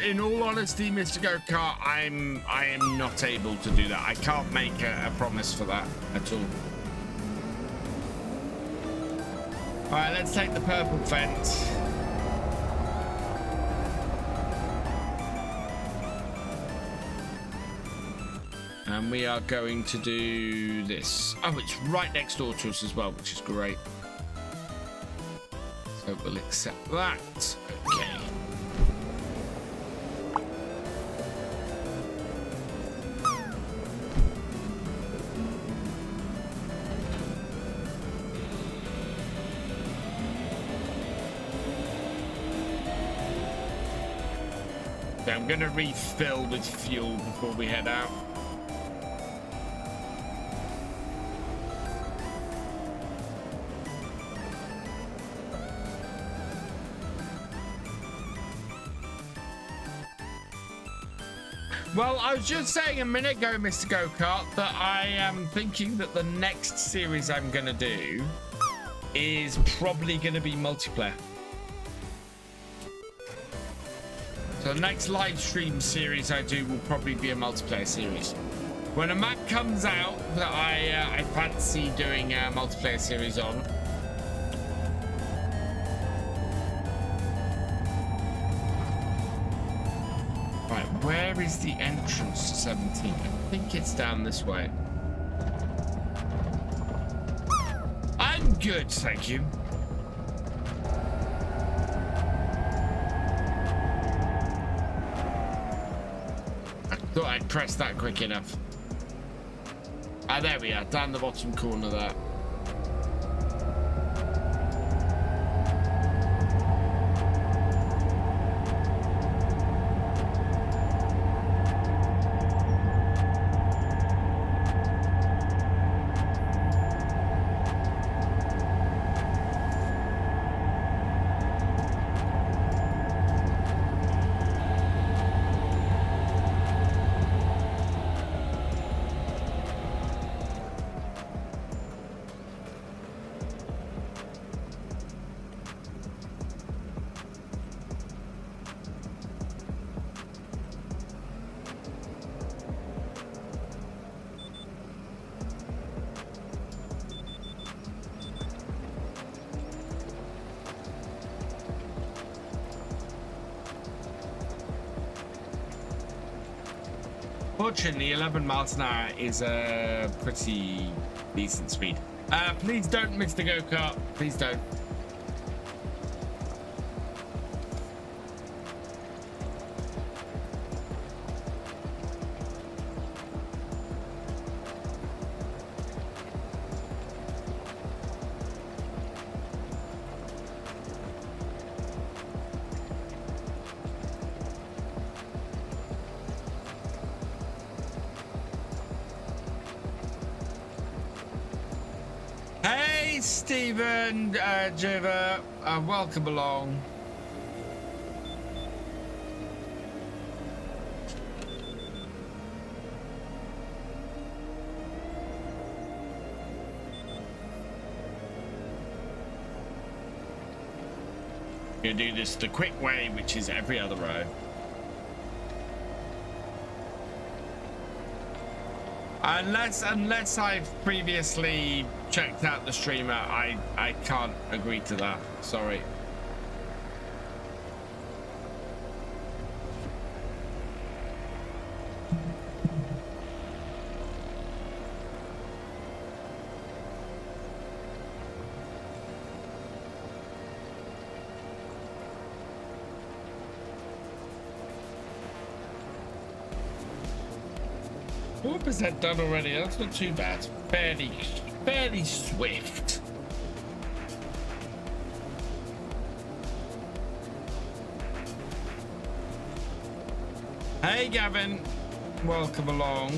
In all honesty, Mr. Go-Kart, I am not able to do that. I can't make a promise for that at all. All right, let's take the purple fence. And we are going to do this. Oh, it's right next door to us as well, which is great. So we'll accept that. Okay. I'm going to refill with fuel before we head out. Well, I was just saying a minute ago, Mr. Go-Kart, that I am thinking that the next series I'm going to do is probably going to be multiplayer. So the next live stream series I do will probably be a multiplayer series. When a map comes out that I fancy doing a multiplayer series on. Right, where is the entrance to 17? I think it's down this way. Good, thank you. I thought I'd press that quick enough. Ah, there we are, down the bottom corner there. Fortunately, 11 miles an hour is a pretty decent speed. Please don't miss the go-kart. Please don't. Stephen, Jiva, welcome along. Gonna do this the quick way, which is every other row. Unless I've previously checked out the streamer, I can't agree to that. Sorry. Percent done already. That's not too bad. Fairly swift. Hey Gavin, welcome along.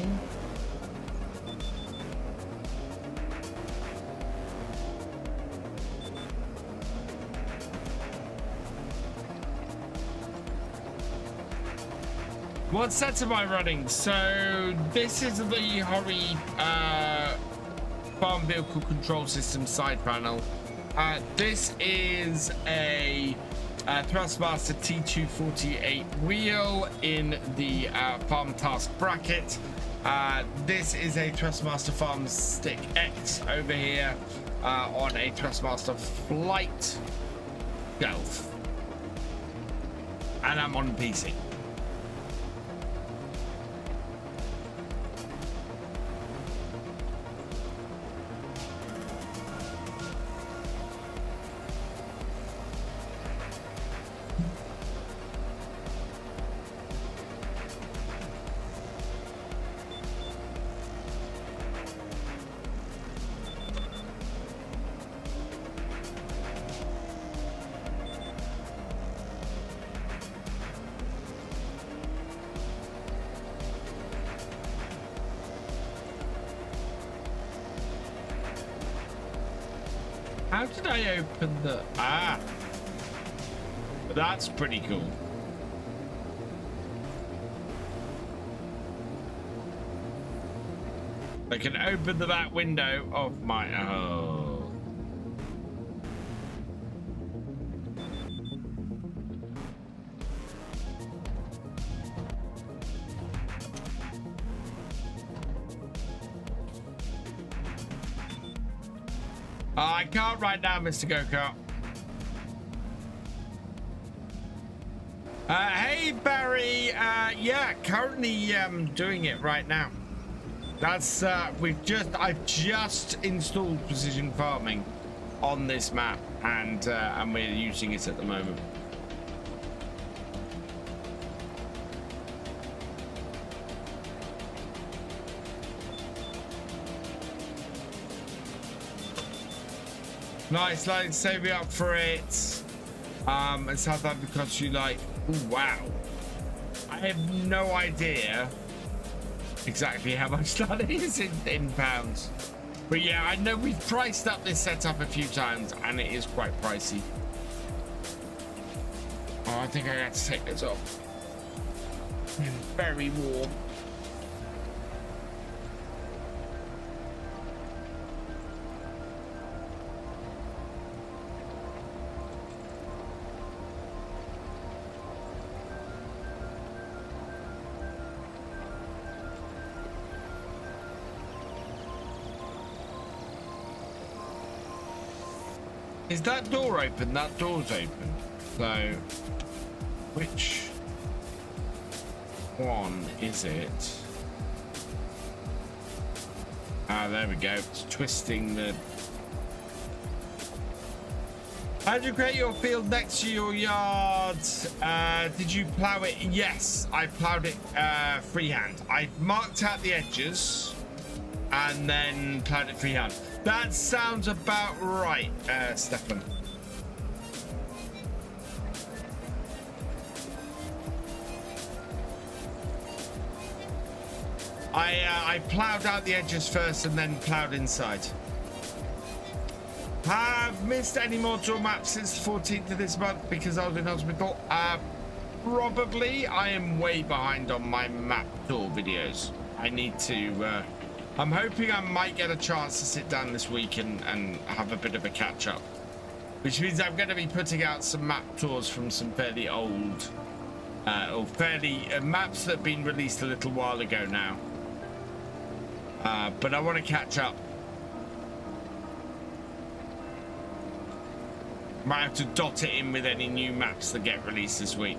What sets am I running? So this is the Hori Farm Vehicle Control System side panel. This is a Thrustmaster T248 wheel in the Farm Task bracket. This is a Thrustmaster Farm Stick X over here on a Thrustmaster Flight Golf. And I'm on PC. How did I open the... Ah! That's pretty cool. I can open the back window of my... Oh. I can't right now, Mr. Go-Kart. Hey, Barry. Yeah, currently doing it right now. That's I've just installed precision farming. on this map, and we're using it at the moment. Nice, like, save me up for it. And South Africa costs you like, ooh, wow. I have no idea exactly how much that is in pounds. But yeah, I know we've priced up this setup a few times and it is quite pricey. Oh, I think I had to take this off. It's very warm. Is that door open? That door's open. So, which one is it? Ah, there we go. It's twisting the... How did you create your field next to your yard? Did you plow it? Yes, I plowed it freehand. I marked out the edges and then plowed it freehand. That sounds about right, Stefan. I plowed out the edges first and then plowed inside. Have missed any more tour maps since the 14th of this month because I was in hospital? Probably. I am way behind on my map tour videos. I need to... I'm hoping I might get a chance to sit down this week and have a bit of a catch up, which means I'm going to be putting out some map tours from some fairly old or fairly maps that have been released a little while ago now. But I want to catch up. Might have to dot it in with any new maps that get released this week.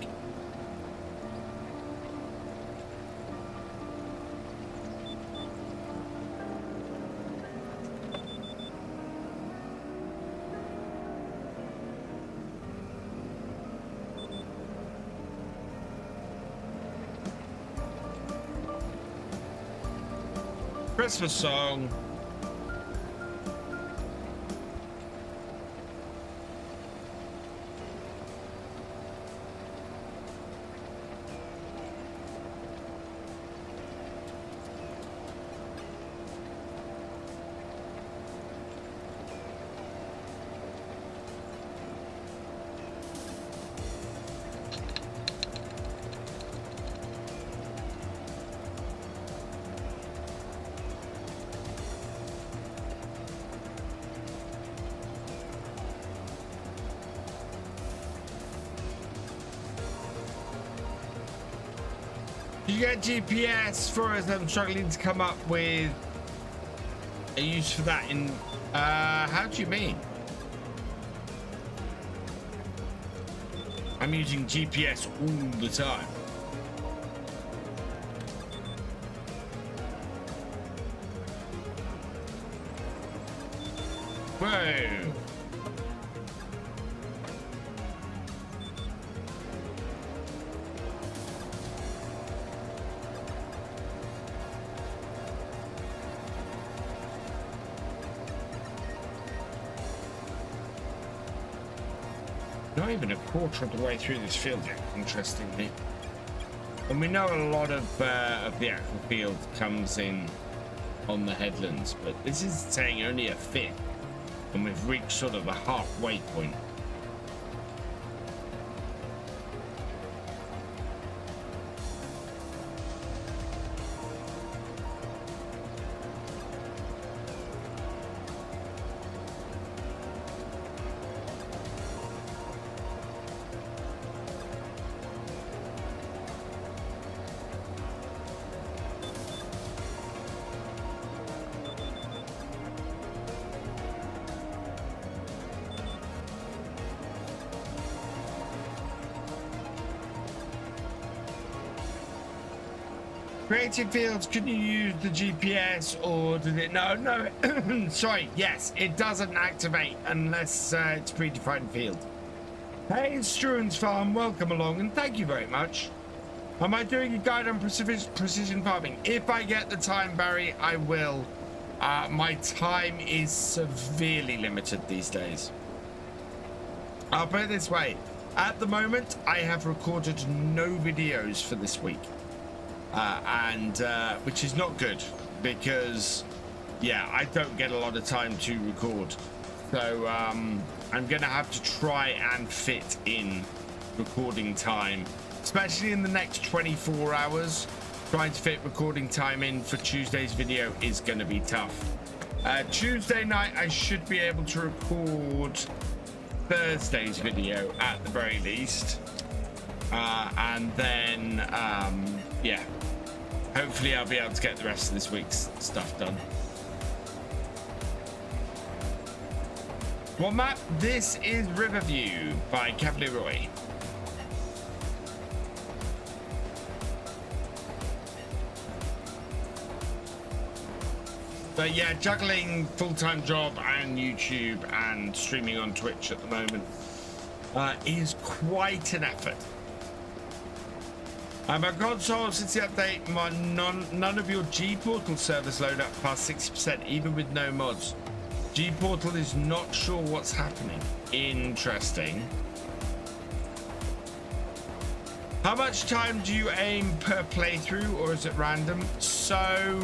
Christmas song. You get GPS for us. I'm struggling to come up with a use for that in how do you mean? I'm using GPS all the time. Whoa. Not even a quarter of the way through this field yet, interestingly. And we know a lot of the actual field comes in on the headlands, but this is saying only a fifth, and we've reached sort of a halfway point. Creative fields, can you use the GPS or did it? No, sorry, yes, it doesn't activate unless it's predefined field. Hey, Struan's Farm, welcome along and thank you very much. Am I doing a guide on precision farming? If I get the time, Barry, I will. My time is severely limited these days. I'll put it this way. At the moment, I have recorded no videos for this week. Which is not good because, yeah, I don't get a lot of time to record. So I'm going to have to try and fit in recording time, especially in the next 24 hours. Trying to fit recording time in for Tuesday's video is going to be tough. Tuesday night, I should be able to record Thursday's video at the very least. And then, yeah, hopefully I'll be able to get the rest of this week's stuff done. What map? This is Riverview by Cavalier Roy. But yeah, juggling full-time job and YouTube and streaming on Twitch at the moment is quite an effort. My console, since the update, none of your G-Portal servers load up past 60%, even with no mods. G-Portal is not sure what's happening. Interesting. How much time do you aim per playthrough, or is it random? So,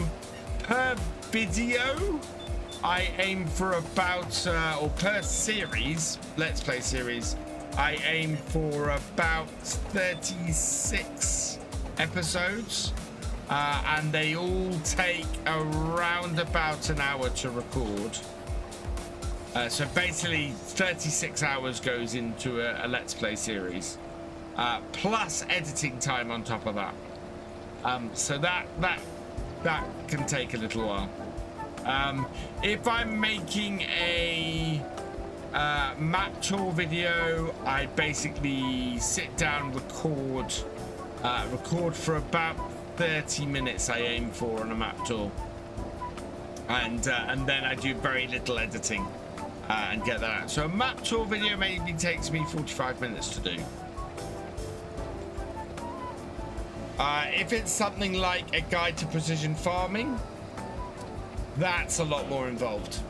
per video, I aim for about, or per series, Let's Play series, I aim for about 36 episodes, and they all take around about an hour to record. So basically 36 hours goes into a Let's Play series, plus editing time on top of that. So that can take a little while. If I'm making a map tour video, I basically sit down, record for about 30 minutes. I aim for on a map tour, and then I do very little editing and get that out. So a map tour video maybe takes me 45 minutes to do. If it's something like a guide to precision farming, that's a lot more involved,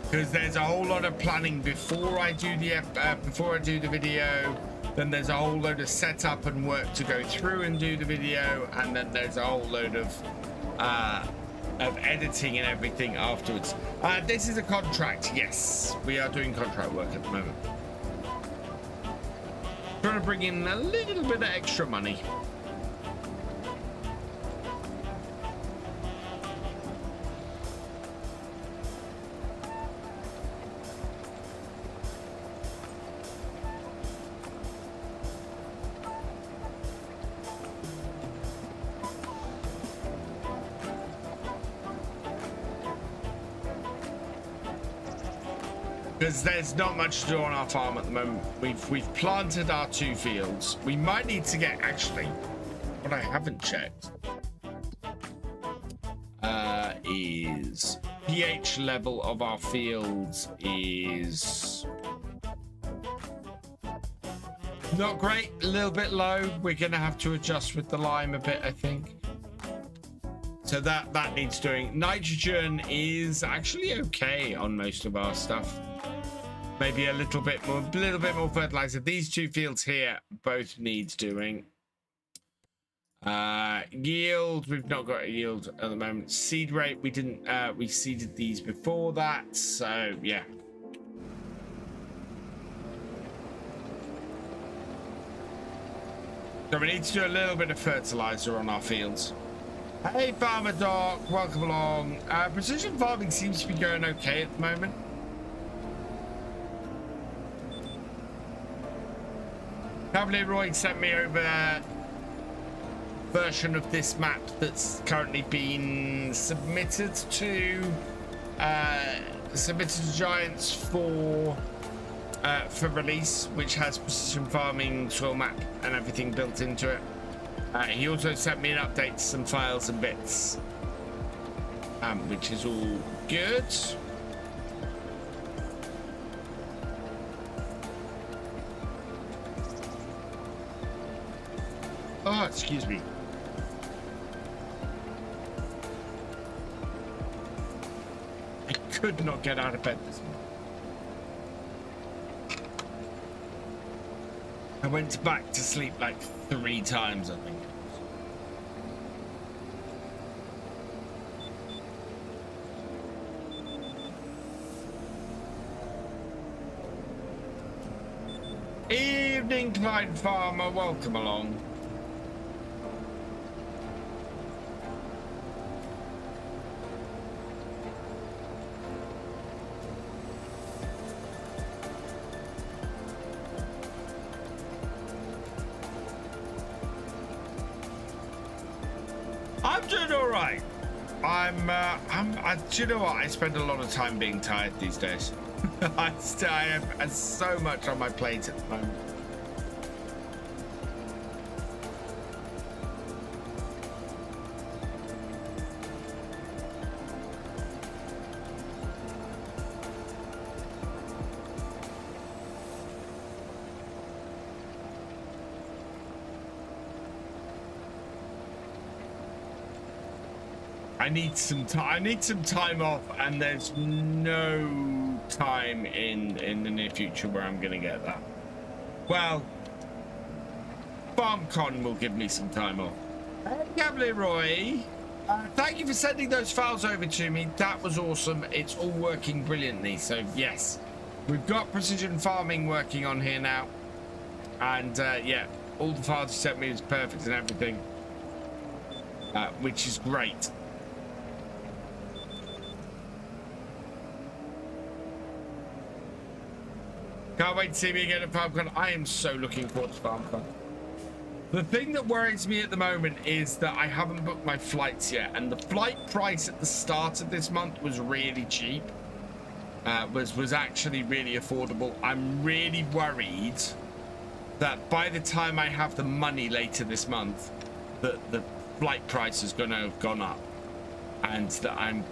because there's a whole lot of planning before I do the video. Then there's a whole load of setup and work to go through and do the video, and then there's a whole load of editing and everything afterwards. This is a contract. Yes, we are doing contract work at the moment. Trying to bring in a little bit of extra money. Because there's not much to do on our farm at the moment. We've planted our 2 fields. We might need to get, actually, what I haven't checked is pH level of our fields is not great, a little bit low. We're gonna have to adjust with the lime a bit, I think. So that needs doing. Nitrogen is actually okay on most of our stuff. Maybe a little bit more fertilizer. These 2 fields here both needs doing. Yield, we've not got a yield at the moment. Seed rate, we didn't. We seeded these before that, so yeah. So we need to do a little bit of fertilizer on our fields. Hey, Farmer Doc, welcome along. Precision farming seems to be going okay at the moment. Cavalier Roy sent me over a version of this map that's currently been submitted to Giants for release, which has precision farming, soil map, and everything built into it. He also sent me an update to some files and bits, which is all good. Oh, excuse me. I could not get out of bed this morning. I went back to sleep like 3 times, I think. Evening, Clyde Farmer. Welcome along. I'm doing all right. Do you know what? I spend a lot of time being tired these days. I have so much on my plate at the moment. I need some time off, and there's no time in the near future where I'm gonna get that. Well, FarmCon will give me some time off. Cavalier Roy, thank you for sending those files over to me. That was awesome. It's all working brilliantly. So yes, we've got precision farming working on here now, and yeah, all the files you sent me is perfect and everything, which is great. Can't wait to see me again at FarmCon. I am so looking forward to FarmCon. The thing that worries me at the moment is that I haven't booked my flights yet, and the flight price at the start of this month was really cheap. Was actually really affordable. I'm really worried that by the time I have the money later this month, that the flight price is going to have gone up, and that I'm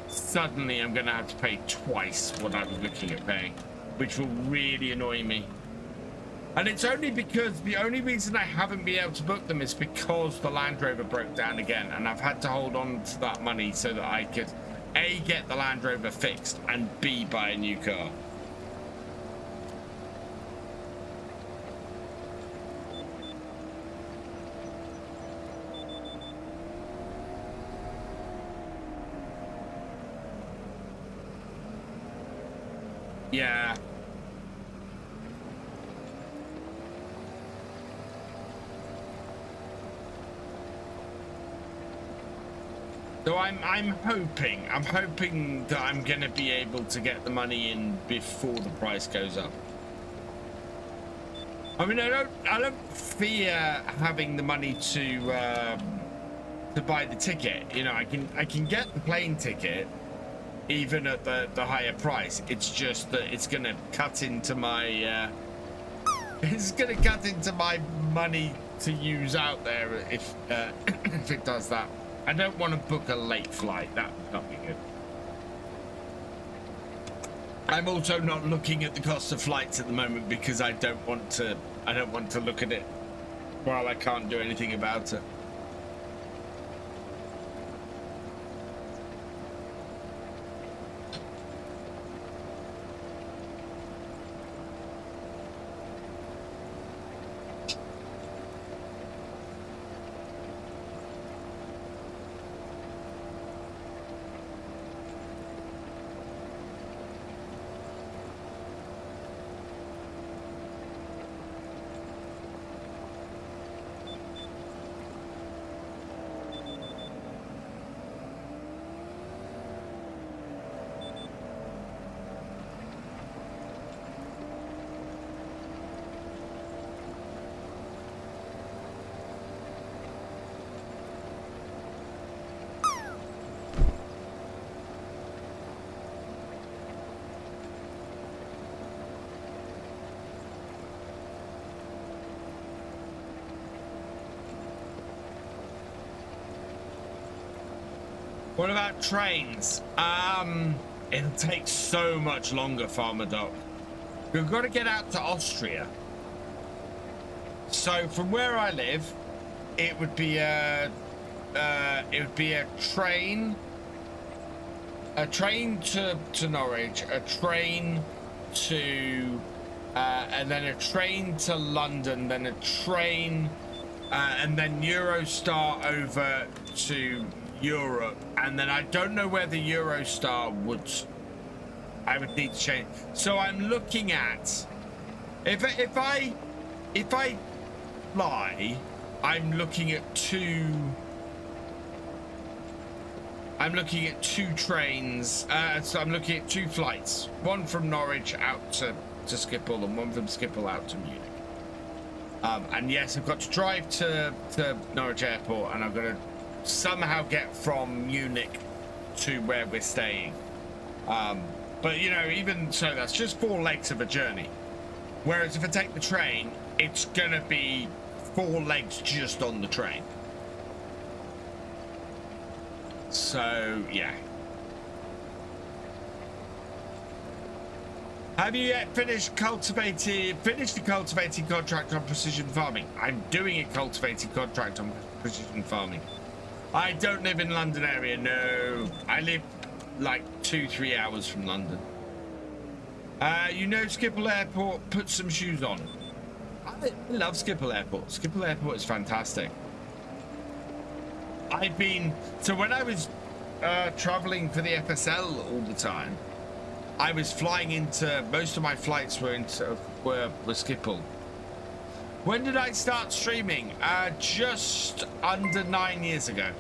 suddenly going to have to pay twice what I was looking at paying, which will really annoy me. And it's only because the only reason I haven't been able to book them is because the Land Rover broke down again, and I've had to hold on to that money so that I could A, get the Land Rover fixed, and B, buy a new car. Yeah. So I'm hoping that I'm gonna be able to get the money in before the price goes up. I mean, I don't fear having the money to buy the ticket. You know, I can get the plane ticket even at the higher price. It's just that it's gonna cut into my money to use out there if if it does that. I don't want to book a late flight. That would not be good. I'm also not looking at the cost of flights at the moment because I don't want to look at it while I can't do anything about it. What about trains? It'll take so much longer, Farmer Doc. We've got to get out to Austria. So from where I live, it would be a train to Norwich, a train to and then a train to London, then a train and then Eurostar over to Europe, and then I don't know where the Eurostar would. I would need to change. So I'm looking at if I fly, I'm looking at two trains. So I'm looking at 2 flights, one from Norwich out to Schiphol and one from Schiphol out to Munich. And yes, I've got to drive to Norwich Airport, and I've got to somehow get from Munich to where we're staying. But you know, even so, that's just 4 legs of a journey. Whereas if I take the train, it's gonna be 4 legs just on the train. So yeah. Have you yet finished the cultivating contract on precision farming? I'm doing a cultivating contract on precision farming. I don't live in London area, no. I live like 2-3 hours from London. You know Schiphol Airport, put some shoes on. I love Schiphol Airport. Schiphol Airport is fantastic. So when I was traveling for the FSL all the time, I was flying into, most of my flights were Schiphol. When did I start streaming? Just under 9 years ago.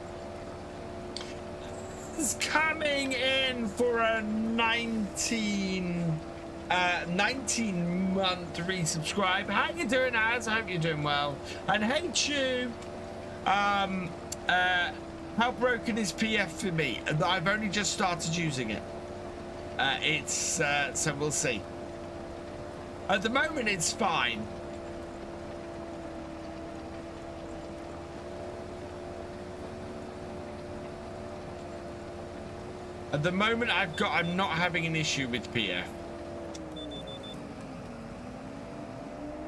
It's coming in for a 19-month resubscribe. How you doing, Az? I hope you're doing well. And hey, Chew. How broken is PF for me? I've only just started using it. So we'll see. At the moment, it's fine. At the moment, I'm not having an issue with PF.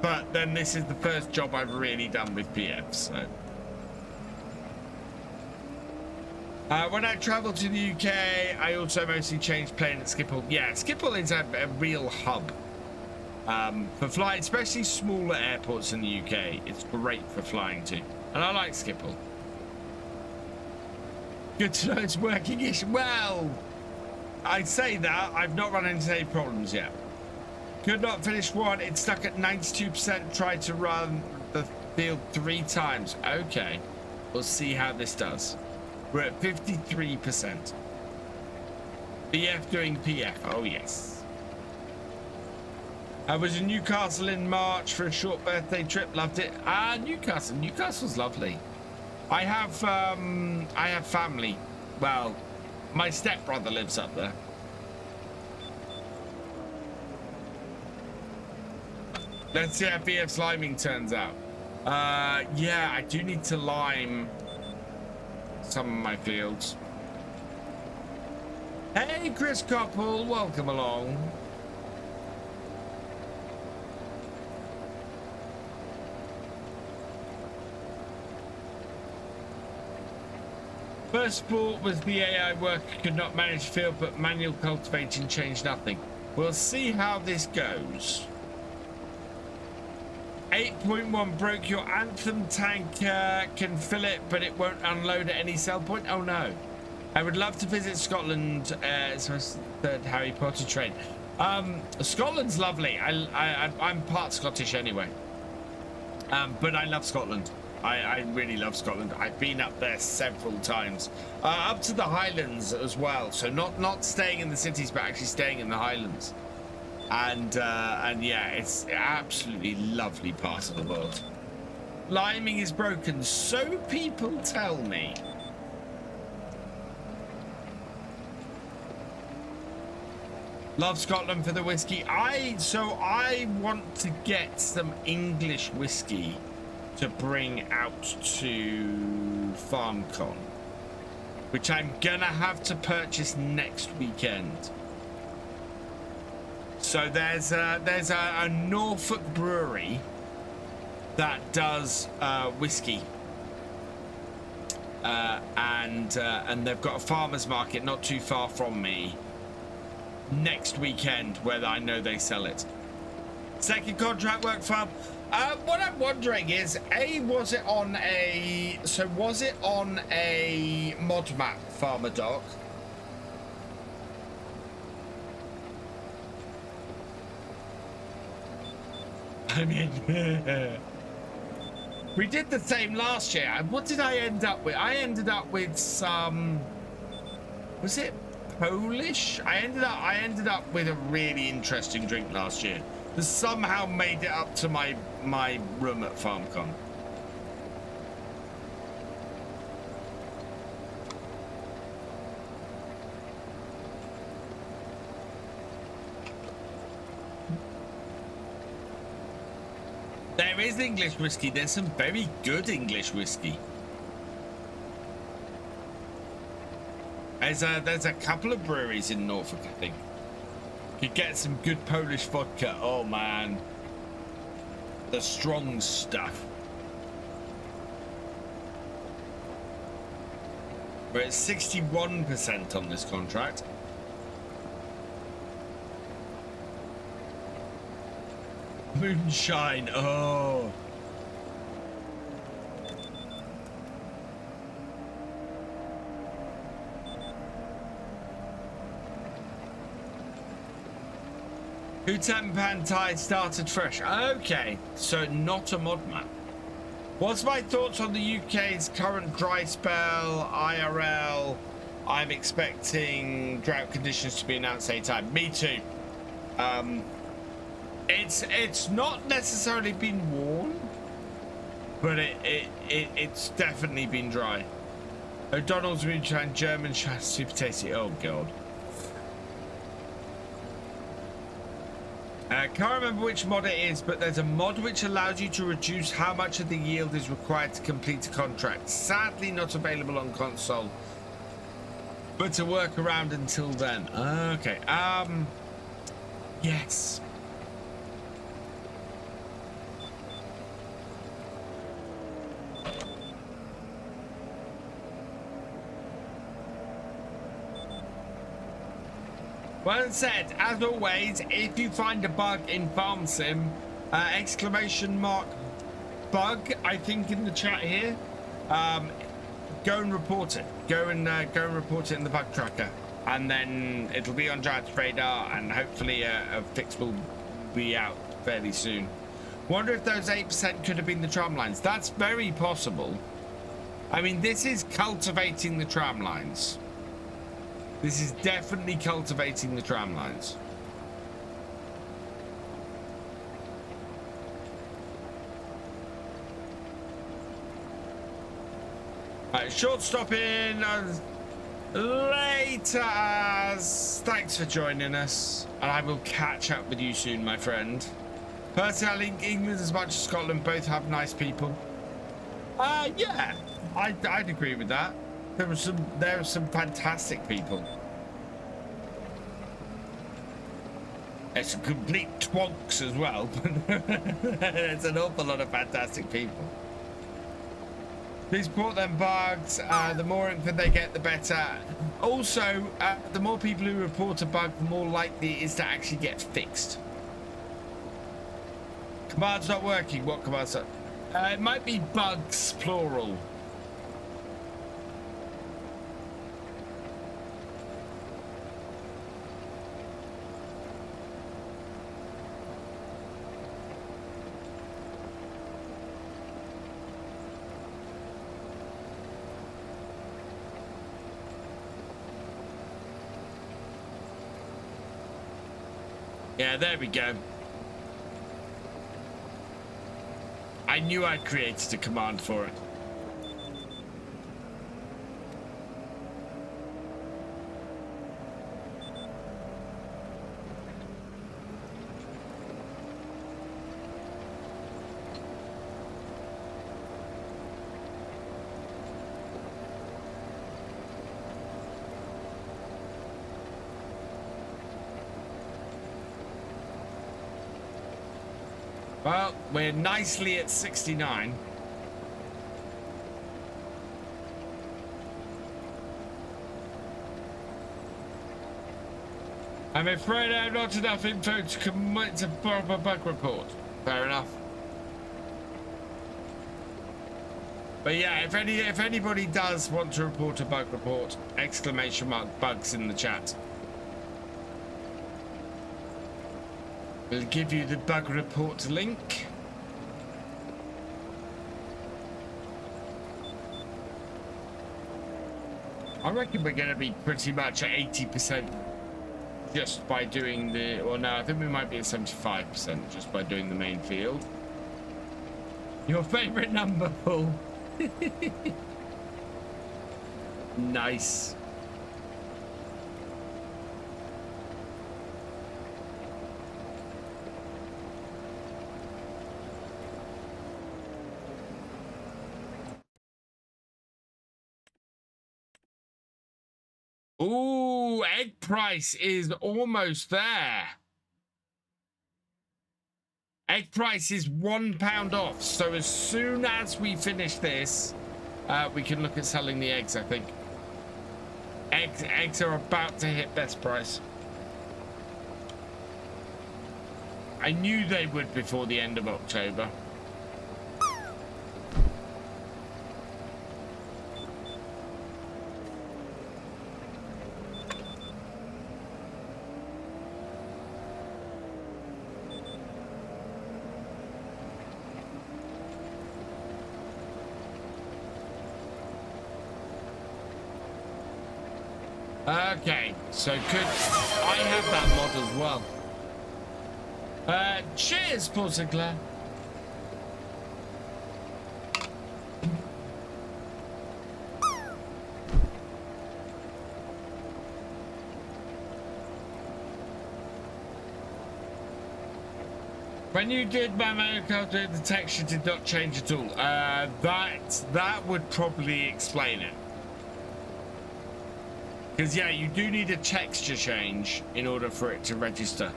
But then this is the first job I've really done with PF, so. When I travel to the UK, I also mostly change plane at Schiphol. Yeah, Schiphol is a real hub for flying, especially smaller airports in the UK. It's great for flying to, and I like Schiphol. Good to know it's working-ish. Well, I'd say that. I've not run into any problems yet. Could not finish one. It's stuck at 92%. Tried to run the field 3 times. Okay, we'll see how this does. We're at 53%. BF doing PF. Oh, yes. I was in Newcastle in March for a short birthday trip. Loved it. Newcastle. Newcastle's lovely. I have family. Well, my stepbrother lives up there. Let's see how BF's liming turns out. Yeah, I do need to lime some of my fields. Hey, Chris Koppel, welcome along. First sport was the AI worker could not manage field, but manual cultivating changed nothing. We'll see how this goes. 8.1 broke your Anthem tank. Can fill it, but it won't unload at any sell point. Oh no. I would love to visit Scotland. It's my 3rd Harry Potter train. Scotland's lovely. I'm part Scottish anyway. But I love Scotland. I really love Scotland. I've been up there several times. Up to the Highlands as well. So not staying in the cities, but actually staying in the Highlands. And yeah, it's an absolutely lovely part of the world. Liming is broken, so people tell me. Love Scotland for the whiskey. So I want to get some English whiskey to bring out to FarmCon. which I'm gonna have to purchase next weekend. So there's a Norfolk brewery that does whiskey, and they've got a farmers market not too far from me next weekend where I know they sell it. Second contract work farm. What I'm wondering is, was it on a mod map, Farmer Doc? I mean, we did the same last year. What did I end up with? I ended up with some, was it Polish? I ended up with a really interesting drink last year that somehow made it up to my room at FarmCon. There is English whiskey. There's some very good English whiskey. There's a couple of breweries in Norfolk, I think. You get some good Polish vodka. Oh man, the strong stuff. We're at 61% on this contract. Moonshine. Oh. Utampantai started fresh. Okay, so not a mod map. What's my thoughts on the UK's current dry spell? IRL. I'm expecting drought conditions to be announced anytime. Me too. It's not necessarily been warm, but it's definitely been dry. O'Donnell's moonshine, German shine, super tasty. Oh god. Can't remember which mod it is, but there's a mod which allows you to reduce how much of the yield is required to complete a contract. Sadly not available on console, but to work around until then. Okay. Yes. Well said. As always, if you find a bug in Farm Sim, exclamation mark bug, I think in the chat here, go and report it. Go and report it in the bug tracker, and then it'll be on Giant's radar, and hopefully a fix will be out fairly soon. Wonder if those 8% could have been the tram lines. That's very possible. I mean, this is cultivating the tram lines. This is definitely cultivating the tram lines. Right, short stop in later. Thanks for joining us, and I will catch up with you soon, my friend. Personally, I think England as much as Scotland both have nice people. Yeah, I'd agree with that. There are some fantastic people. It's some complete twonks as well, but there's an awful lot of fantastic people. Please report them bugs. The more info they get, the better. Also, the more people who report a bug, the more likely it is to actually get fixed. Command's not working. What command's not? It might be bugs, plural. Yeah, there we go. I knew I'd created a command for it. Well, we're nicely at 69. I'm afraid I have not enough info to commit to proper bug report. Fair enough. But yeah, if anybody does want to report a bug report, exclamation mark bugs in the chat. We'll give you the bug report link. I reckon we're going to be pretty much at 80% just by doing the, well no, I think we might be at 75% just by doing the main field. Your favorite number, Paul? Nice. Ooh, egg price is almost there. Egg price is £1 off. So as soon as we finish this, we can look at selling the eggs, I think. Eggs are about to hit best price. I knew they would before the end of October. Okay, so could I have that mod as well? Cheers, Paul Sinclair. When you did my Mario Kart, the texture did not change at all. That would probably explain it. Because, yeah, you do need a texture change in order for it to register.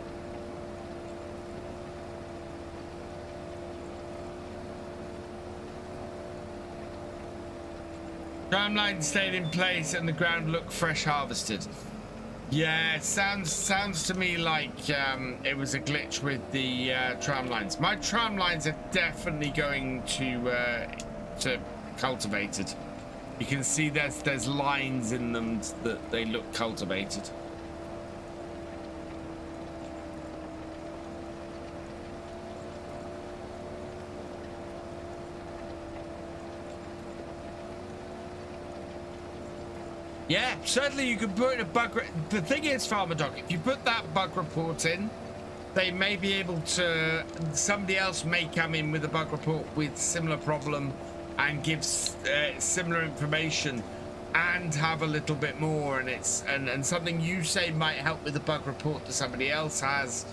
Tramline stayed in place and the ground looked fresh harvested. Yeah, sounds to me like it was a glitch with the tram lines. My tram lines are definitely going to cultivated. You can see there's lines in them that they look cultivated. Yeah, certainly you could put a bug. The thing is, Farmer Doc, if you put that bug report in, they may be able to. Somebody else may come in with a bug report with similar problem and give similar information and have a little bit more, and and something you say might help with the bug report that somebody else has.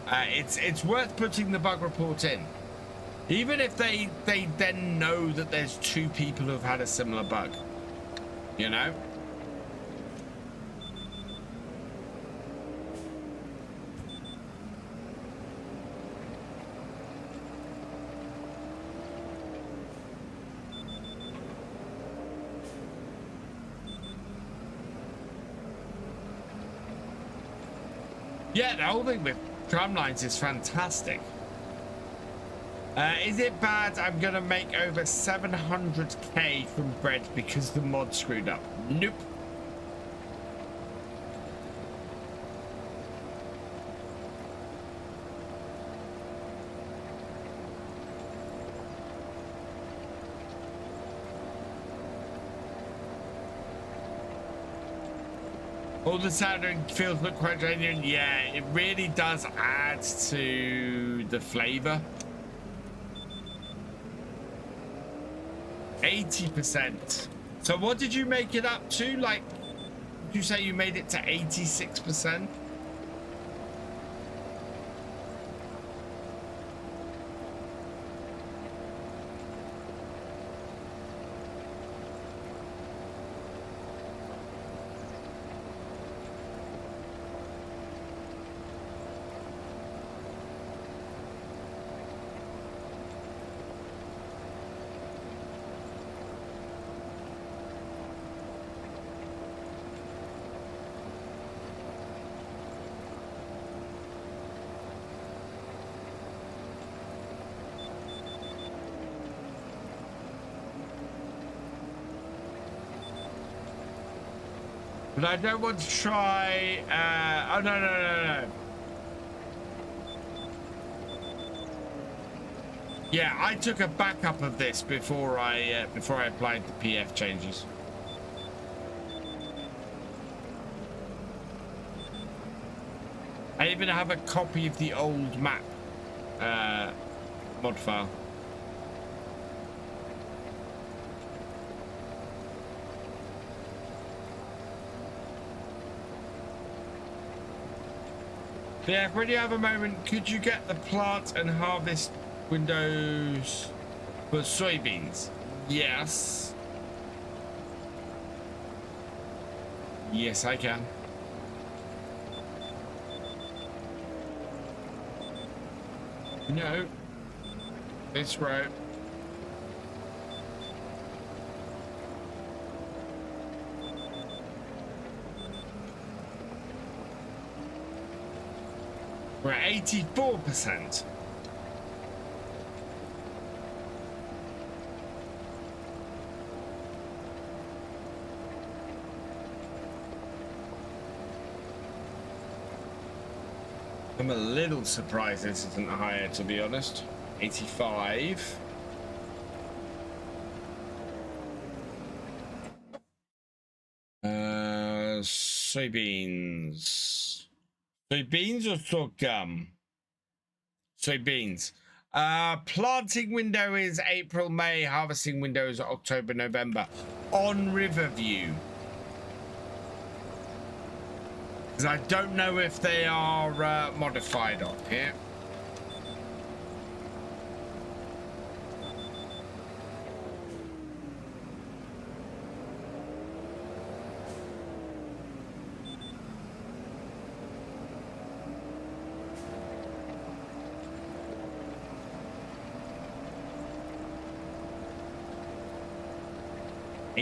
It's worth putting the bug report in, even if they then know that there's two people who've had a similar bug, you know. Yeah, the whole thing with tram lines is fantastic. Is it bad I'm going to make over 700k from bread because the mod screwed up? Nope. All the sounding feels look quite genuine. Yeah, it really does add to the flavor. 80%. So what did you make it up to? Like, did you say you made it to 86%? But I don't want to try... oh, no. Yeah, I took a backup of this before I applied the PF changes. I even have a copy of the old map mod file. Yeah, when you have a moment, could you get the plant and harvest windows for soybeans? Yes. Yes, I can. No. This road. We're at 84%. I'm a little surprised this isn't higher, to be honest. 85. Soybeans. Soybeans or sorghum? Soybeans. Planting window is April, May. Harvesting window is October, November. On Riverview. Because I don't know if they are modified on here.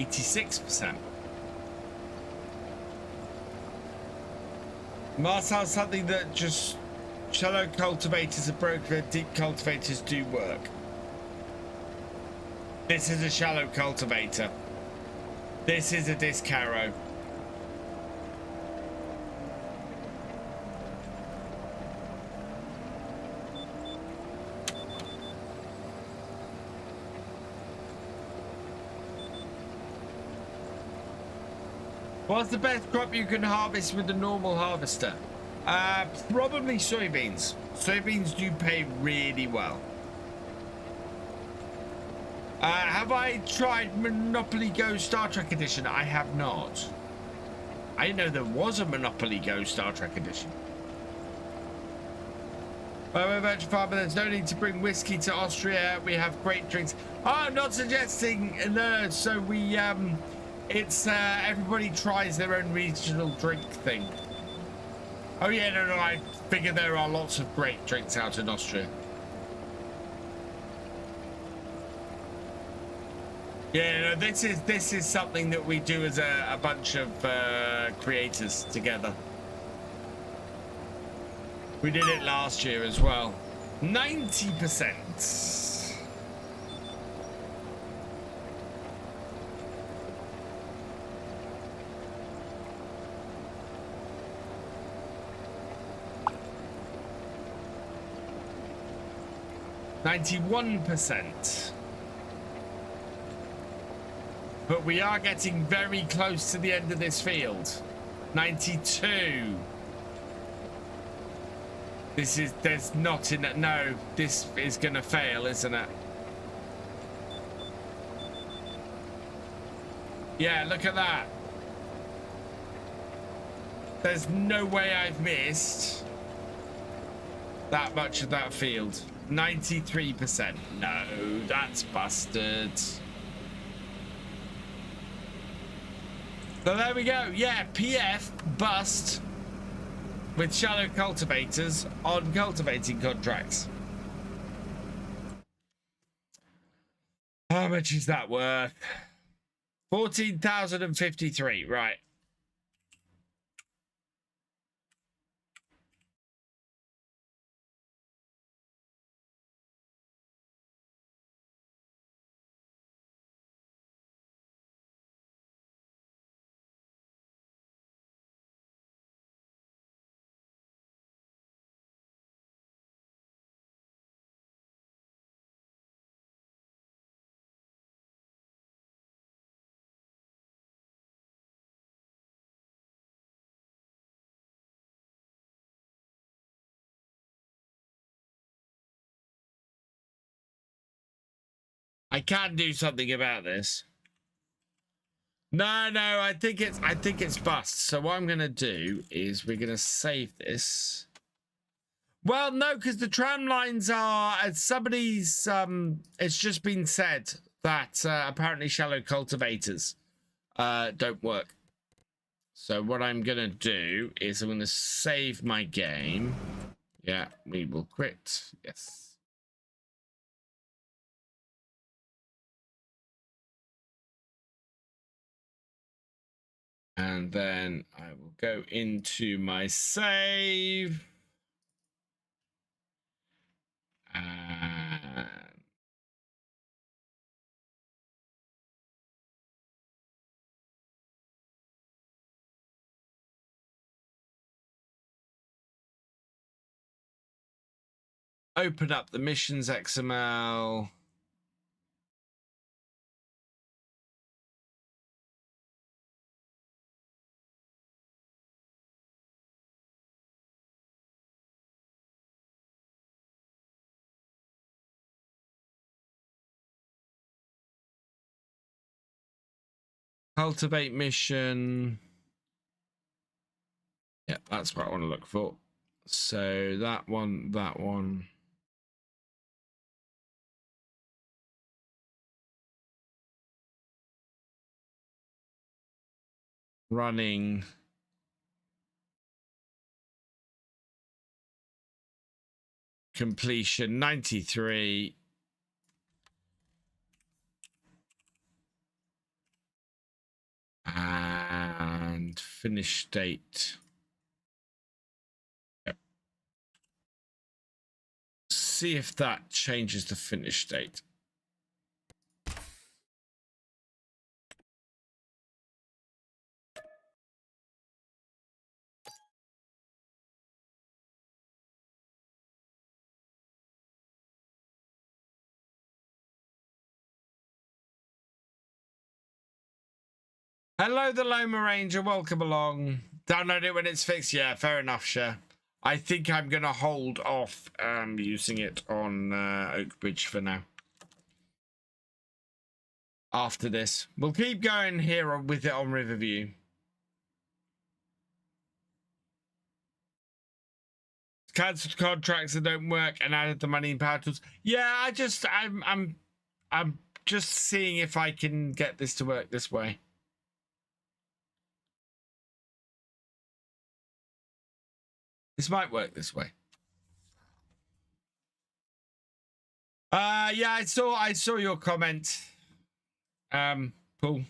%. Marcel, something that just shallow cultivators are broken, deep cultivators do work. This is a shallow cultivator. This is a disc harrow. What's the best crop you can harvest with the normal harvester? Probably soybeans. Soybeans do pay really well. Have I tried Monopoly Go Star Trek Edition? I have not. I didn't know there was a Monopoly Go Star Trek Edition. By Virtual Farmer, there's no need to bring whiskey to Austria. We have great drinks. Oh, I'm not suggesting, no, so we, it's, everybody tries their own regional drink thing. Oh yeah, no, I figure there are lots of great drinks out in Austria. Yeah, no, this is something that we do as a bunch of creators together. We did it last year as well. 90%. %. But we are getting very close to the end of this field. 92. There's not in it. No, this is gonna fail, isn't it? Yeah, look at that. There's no way I've missed that much of that field. 93%. No, that's busted. So there we go. Yeah, PF bust with shallow cultivators on cultivating contracts. How much is that worth? 14,053. Right. I can do something about this. No, I think it's bust. So what I'm gonna do is we're gonna save this. Well, no, because the tram lines are somebody's. It's just been said that apparently shallow cultivators don't work. So what I'm gonna do is I'm gonna save my game. Yeah, we will quit. Yes. And then I will go into my save. And open up the missions XML. Cultivate mission. Yeah, that's what I want to look for. So that one, that one. Running. Completion 93. And finish date. Yep. See if that changes the finish date. Hello, the Loma Ranger. Welcome along. Download it when it's fixed. Yeah, fair enough, Cher. I think I'm going to hold off using it on Oakbridge for now. After this. We'll keep going here with it on Riverview. Cancelled contracts that don't work and added the money in power tools. Yeah, I'm just seeing if I can get this to work this way. This might work this way. Yeah, I saw your comment. Cool.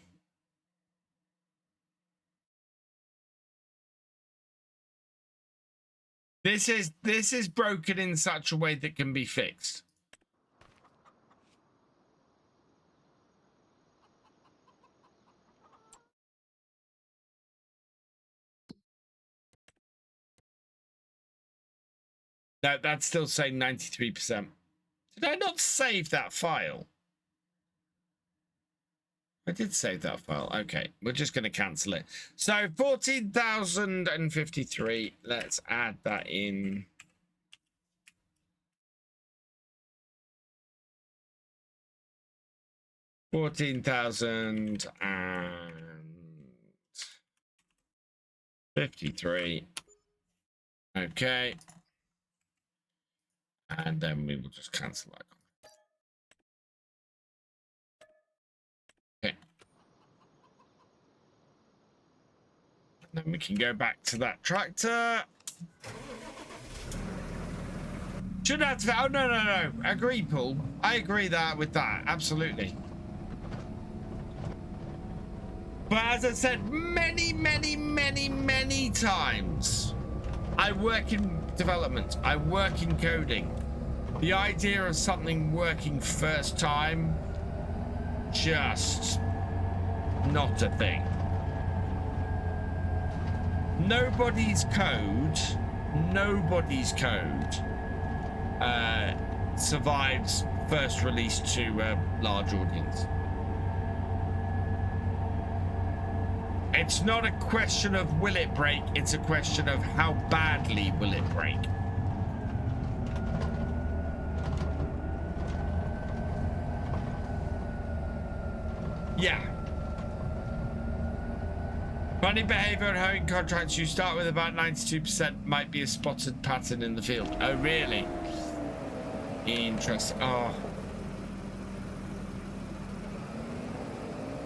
This is broken in such a way that can be fixed. That's still saying 93%. Did I not save that file? I did save that file. Okay, we're just going to cancel it. So 14,053. Let's add that in. $14,053. Okay. And then we will just cancel that. Okay. And then we can go back to that tractor. Should have to. Oh, no. Agree, Paul. I agree with that. Absolutely. But as I said many times, I work in development. I work in coding. The idea of something working first time, just not a thing. Nobody's code survives first release to a large audience. It's not a question of will it break, it's a question of how badly will it break. Yeah. Funny behavior on hoeing contracts. You start with about 92%. Might be a spotted pattern in the field. Oh, really? Interesting. Oh.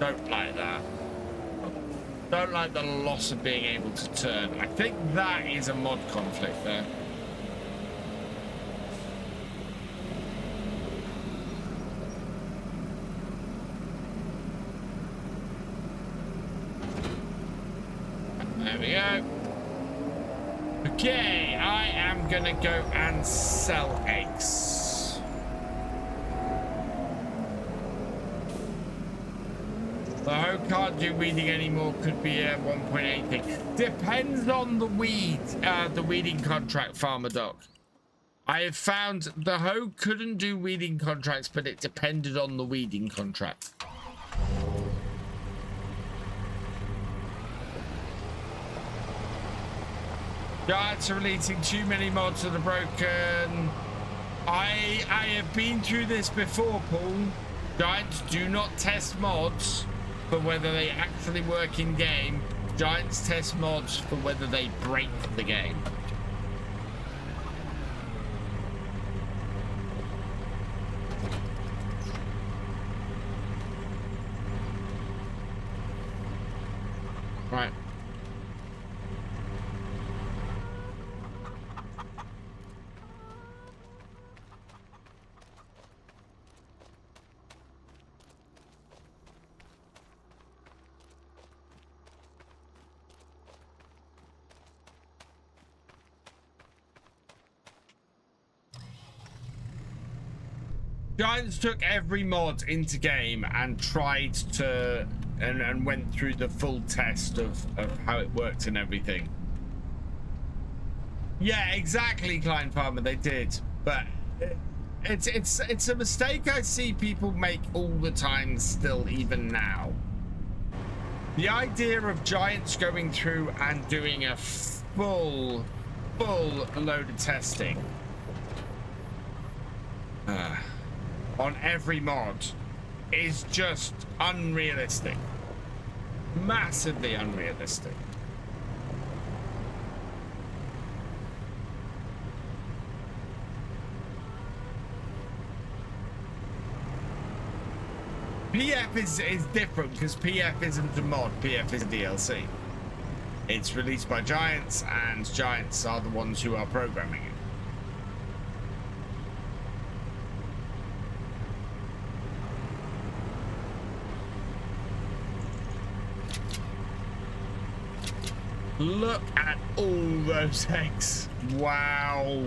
Don't like that. Don't like the loss of being able to turn. I think that is a mod conflict there. There we go. Okay, I am gonna go and sell eggs. The hoe can't do weeding anymore. Could be a 1.8 thing. Depends on the weeding contract, Farmer Doc. I have found the hoe couldn't do weeding contracts, but it depended on the weeding contract. Giants are releasing too many mods that are broken. I have been through this before, Paul. Giants do not test mods for whether they actually work in game. Giants test mods for whether they break the game. Right. Giants took every mod into game and tried to and went through the full test of how it worked and everything. Yeah, exactly, Klein Farmer, they did. But it's a mistake I see people make all the time still, even now. The idea of Giants going through and doing a full load of testing on every mod is just unrealistic. Massively unrealistic. PF is different because PF isn't a mod, PF is a DLC. It's released by Giants, and Giants are the ones who are programming it. Look at all those eggs. Wow.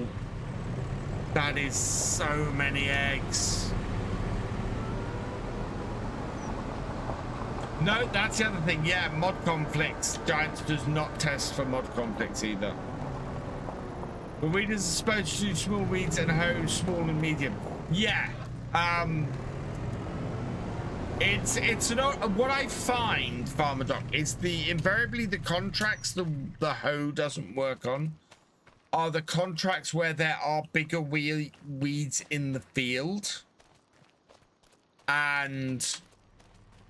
That is so many eggs. No, that's the other thing. Yeah, mod conflicts. Giants does not test for mod conflicts either. The weeders are supposed to do small weeds and hoe small and medium. Yeah. It's not what I find, Farmer Doc, is invariably the contracts the hoe doesn't work on are the contracts where there are bigger weeds in the field, and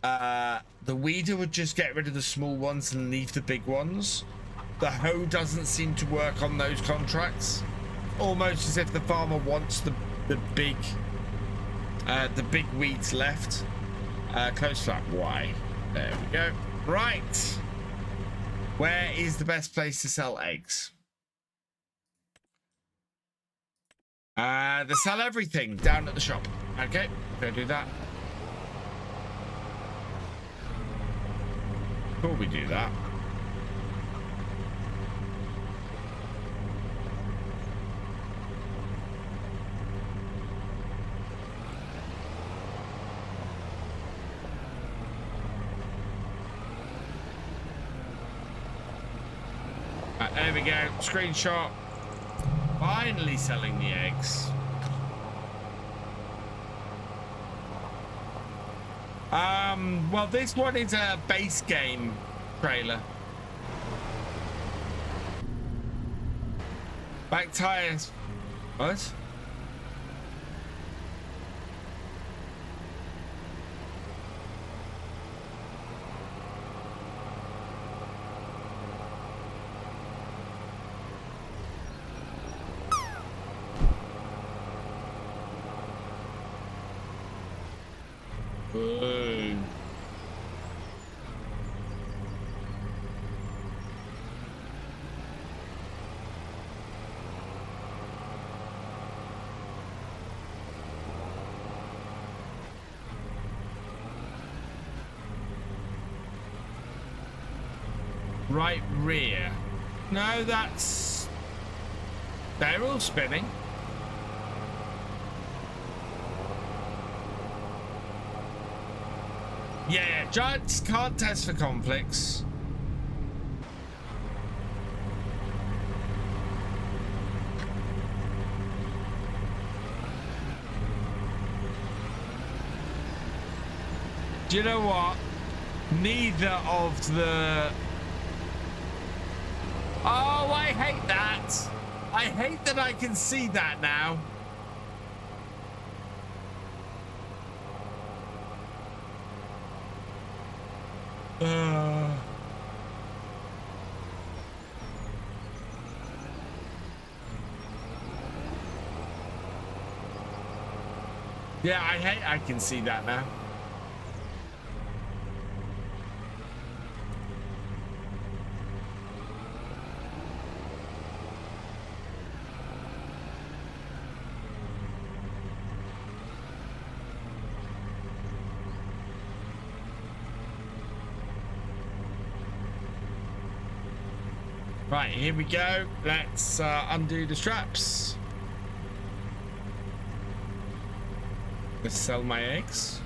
the weeder would just get rid of the small ones and leave the big ones. The hoe doesn't seem to work on those contracts, almost as if the farmer wants the big weeds left. Close flat Y. There we go. Right. Where is the best place to sell eggs? They sell everything down at the shop. Okay, go do that. Before we do that, there we go. Screenshot. Finally selling the eggs. Well, this one is a base game trailer. Back tires. What? right rear. No, that's... They're all spinning. Yeah, giants can't test for conflicts. Do you know what? Neither of the... Oh, I hate that. I hate that I can see that now. Yeah, I hate I can see that now. Right, here we go. Let's undo the straps. Let's sell my eggs.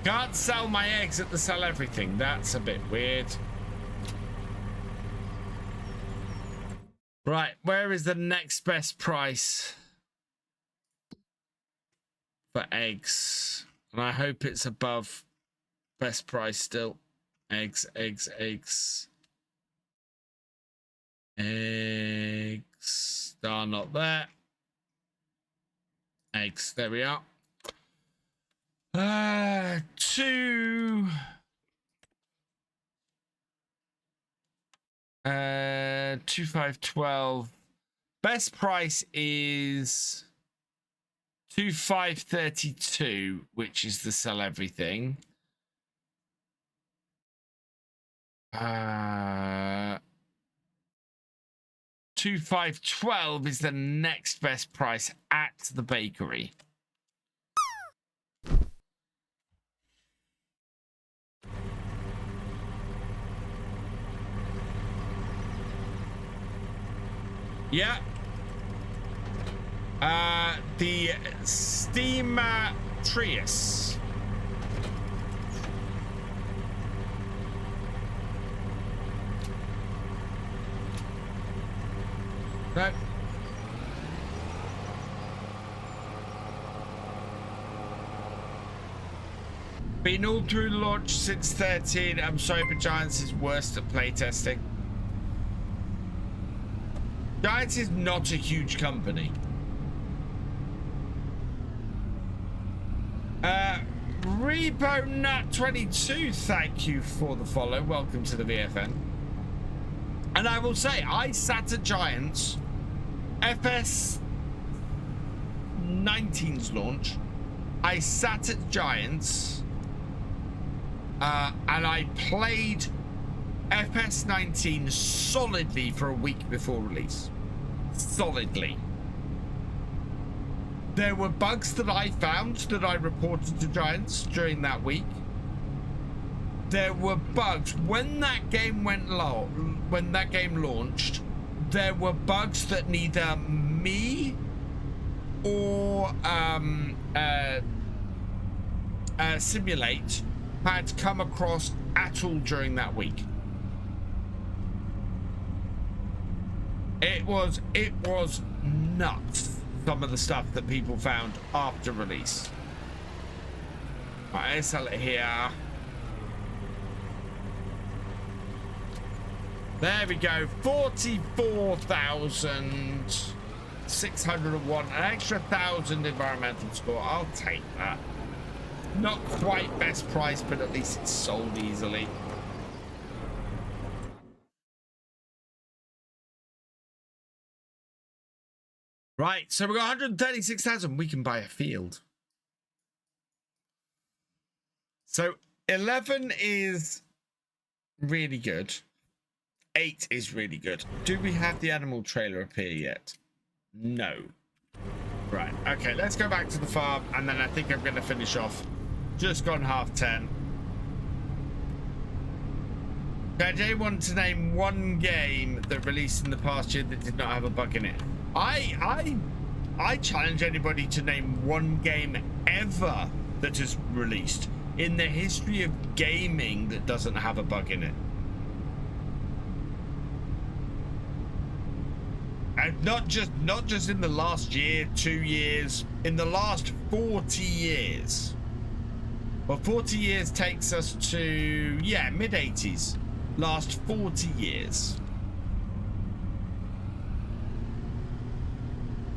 Can't sell my eggs at the sell everything. That's a bit weird. Right, where is the next best price for eggs? And I hope it's above best price still. Eggs, eggs, eggs. Eggs are not there. Eggs, there we are. 2512. Best price is 2532, which is the sell everything. 2512 is the next best price at the bakery. Yeah. The Steamer Trius. No. Been all through launch since 13. I'm sorry, but Giants is worst at playtesting. Giants is not a huge company. ReboNut22, thank you for the follow. Welcome to the VFN. And I will say, I sat at Giants FS19's launch. I sat at Giants and I played FS19 solidly for a week before release. Solidly. There were bugs that I found that I reported to Giants during that week. There were bugs when that game went low, when that game launched. There were bugs that neither me or Simulate had come across at all during that week. It was nuts, some of the stuff that people found after release. Right, let's sell it here. There we go, 44,601, an extra 1,000 environmental score. I'll take that. Not quite best price, but at least it's sold easily. Right, so we got 136,000. We can buy a field. So 11 is really good. 8 is really good. Do we have the animal trailer appear yet? No. Right, okay, let's go back to the farm, and then I think I'm going to finish off. Just gone 10:30. I want to name one game that released in the past year that did not have a bug in it. I challenge anybody to name one game ever that has released in the history of gaming that doesn't have a bug in it. And not just in the last year, 2 years, in the last 40 years. Well, 40 years takes us to, yeah, mid-80s. Last 40 years.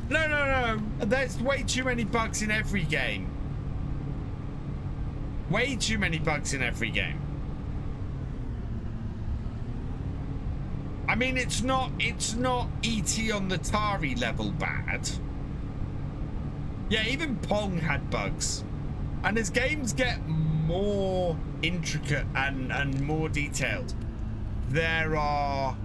No. There's way too many bugs in every game. Way too many bugs in every game. I mean, it's not E.T. on the Atari level bad. Yeah, even Pong had bugs. And as games get more intricate and more detailed, there are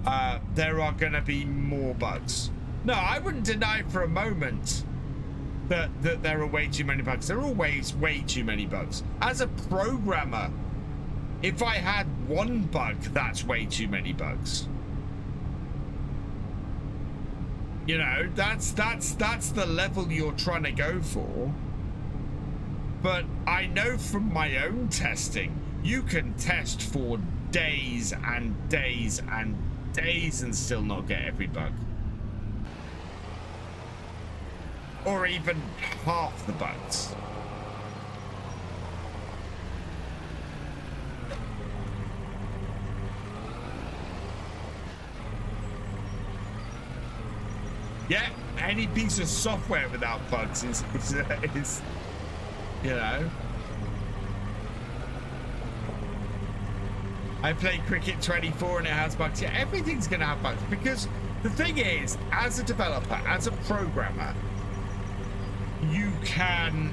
gonna be more bugs. No, I wouldn't deny for a moment that there are way too many bugs. There are always way too many bugs. As a programmer, if I had one bug, that's way too many bugs. You know, that's the level you're trying to go for. But I know from my own testing, you can test for days and days and days and still not get every bug. Or even half the bugs. Yeah, any piece of software without bugs is you know. I play Cricket 24 and it has bugs. Yeah, everything's gonna have bugs because the thing is, as a developer, as a programmer, you can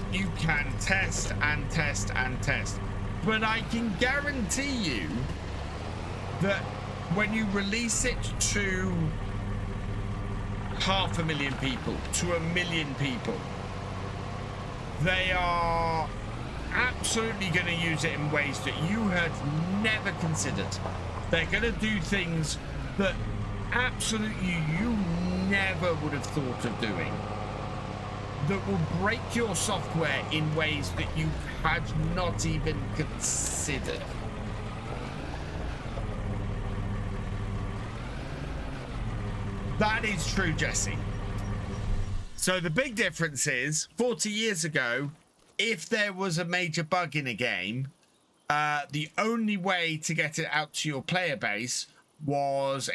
test and test and test, but I can guarantee you that when you release it to 500,000 people, to 1 million people, they are absolutely going to use it in ways that you had never considered. They're going to do things that absolutely you never would have thought of doing, that will break your software in ways that you had not even considered. That is true, Jesse. So the big difference is 40 years ago, if there was a major bug in a game, the only way to get it out to your player base was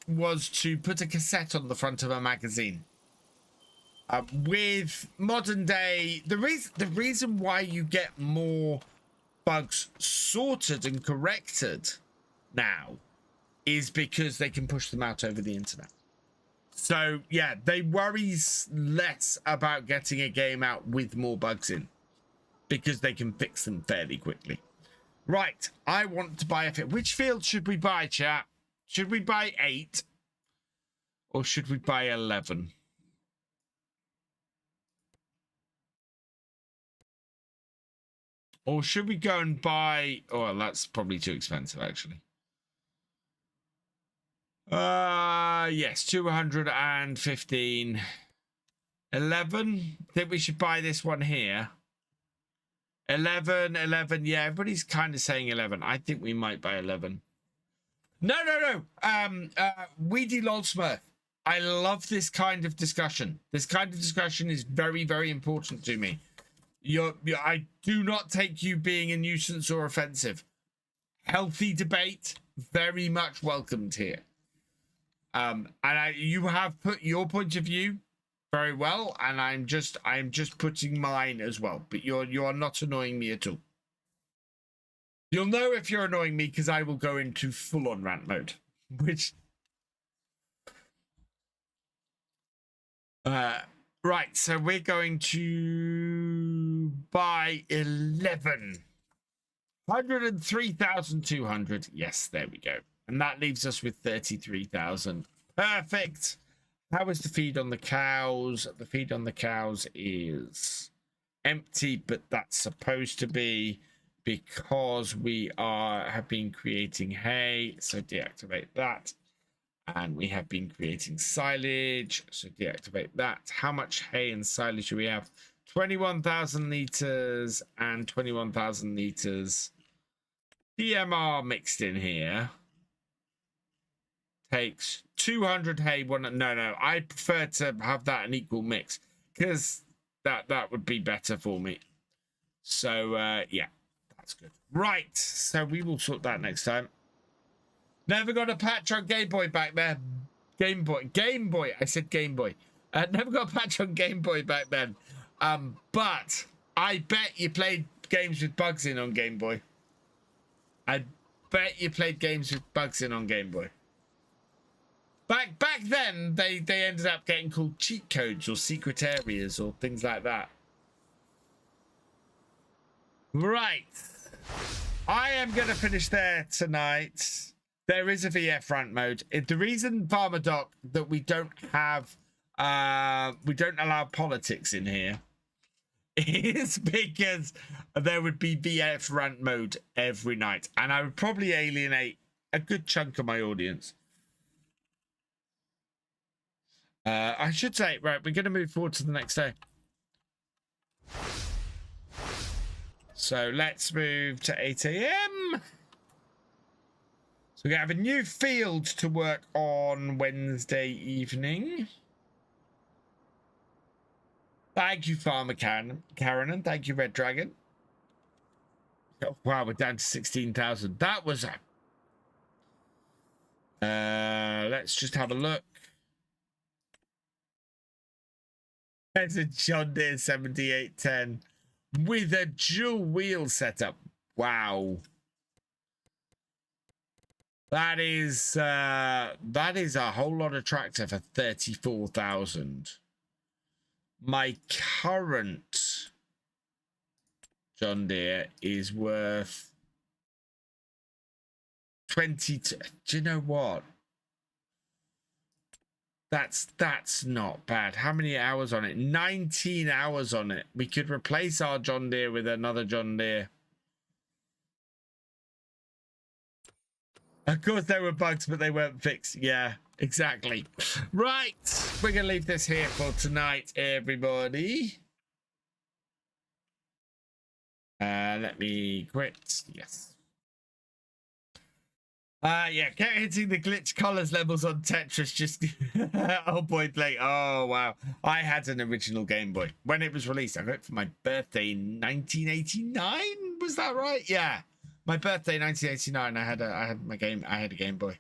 was to put a cassette on the front of a magazine. With modern day, the reason why you get more bugs sorted and corrected now is because they can push them out over the internet. So yeah, they worry less about getting a game out with more bugs in because they can fix them fairly quickly. Right, I want to buy a field. Which field should we buy, chat? Should we buy 8 or should we buy 11? Or should we go and buy... Oh, that's probably too expensive, actually. Yes, 215. 11. I think we should buy this one here. 11. Yeah, everybody's kind of saying 11. I think we might buy 11. No. Weedy Lolsmith. I love this kind of discussion. This kind of discussion is very, very important to me. I do not take you being a nuisance or offensive. Healthy debate, very much welcomed here. And you have put your point of view very well, and I'm just putting mine as well. But you are not annoying me at all. You'll know if you're annoying me because I will go into full-on rant mode, which. Right, so we're going to buy 11. 103,200. Yes, there we go. And that leaves us with 33,000. Perfect. How is the feed on the cows? The feed on the cows is empty, but that's supposed to be because we have been creating hay, so deactivate that. And we have been creating silage, so deactivate that. How much hay and silage do we have? 21,000 liters and 21,000 liters. DMR mixed in here takes 200 hay. No, I prefer to have that an equal mix because that would be better for me. So yeah, that's good. Right, so we will sort that next time. Never got a patch on Game Boy back then. Game Boy. I said Game Boy. Never got a patch on Game Boy back then. But I bet you played games with bugs in on Game Boy. I bet you played games with bugs in on Game Boy. Back then, they ended up getting called cheat codes or secret areas or things like that. Right. I am going to finish there tonight. There is a VF rant mode. The reason, Farmer Doc, that we don't have, we don't allow politics in here is because there would be VF rant mode every night. And I would probably alienate a good chunk of my audience. I should say, right, we're going to move forward to the next day. So let's move to 8 a.m. So we're going to have a new field to work on Wednesday evening. Thank you, Farmer Karen, and thank you, Red Dragon. Oh, wow, we're down to 16,000. That was a... let's just have a look. There's a John Deere 7810 with a dual wheel setup. Wow. That is a whole lot of tractor for 34,000. My current John Deere is worth 22. Do you know what? That's not bad. How many hours on it? 19 hours on it. We could replace our John Deere with another John Deere. Of course there were bugs, but they weren't fixed. Yeah, exactly. Right. We're going to leave this here for tonight, everybody. Let me quit. Yes. Yeah, kept hitting the glitch colors levels on Tetris. Just oh boy, Blake. Oh wow, I had an original Game Boy when it was released. I got it for my birthday in 1989. Was that right? Yeah, my birthday 1989. I had a Game Boy.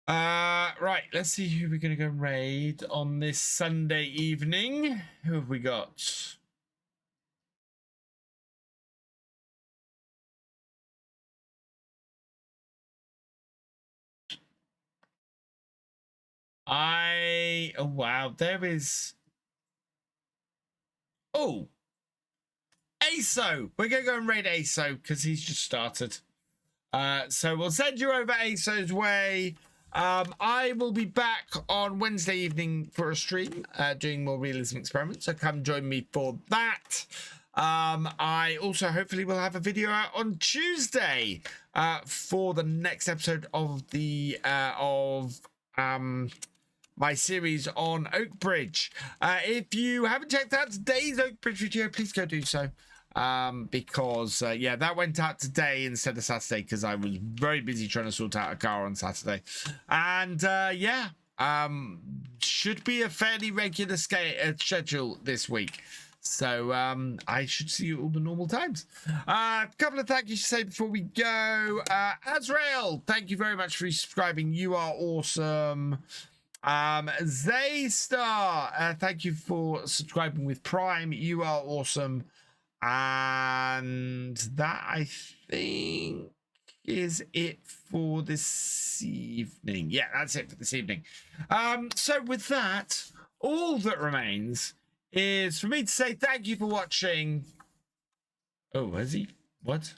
Right. Let's see who we're gonna go raid on this Sunday evening. Who have we got? Oh wow, there is. Oh, ASO. We're gonna go and raid ASO because he's just started. So we'll send you over ASO's way. I will be back on Wednesday evening for a stream, doing more realism experiments. So come join me for that. I also hopefully will have a video out on Tuesday for the next episode of the my series on Oakbridge. If you haven't checked out today's Oakbridge video, please go do so. Because yeah, that went out today instead of Saturday because I was very busy trying to sort out a car on Saturday. And yeah, should be a fairly regular schedule this week. So I should see you all the normal times. A couple of thank yous to say before we go. Azrael, thank you very much for subscribing. You are awesome. Zaystar, thank you for subscribing with Prime. You are awesome. And that, I think, is it for this evening. Yeah, that's it for this evening. So with that, all that remains is for me to say thank you for watching. Oh, has he? What?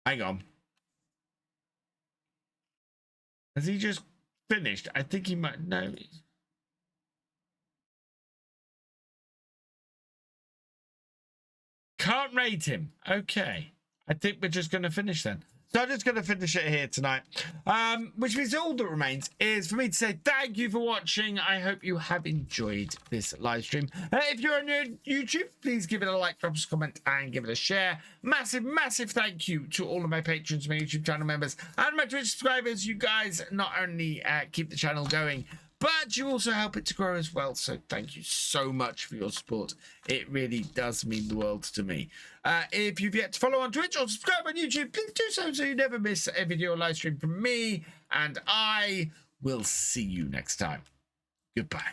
Hang on. Has he just finished? I think he might. No. can't rate him. Okay. I think we're just going to finish then. So I'm just going to finish it here tonight. Which means all that remains is for me to say thank you for watching. I hope you have enjoyed this live stream. If you're on YouTube, please give it a like, drop us a comment, and give it a share. Massive, massive thank you to all of my patrons, my YouTube channel members, and my Twitch subscribers. You guys not only keep the channel going, but you also help it to grow as well. So thank you so much for your support. It really does mean the world to me. If you've yet to follow on Twitch or subscribe on YouTube, please do so you never miss a video or live stream from me. And I will see you next time. Goodbye.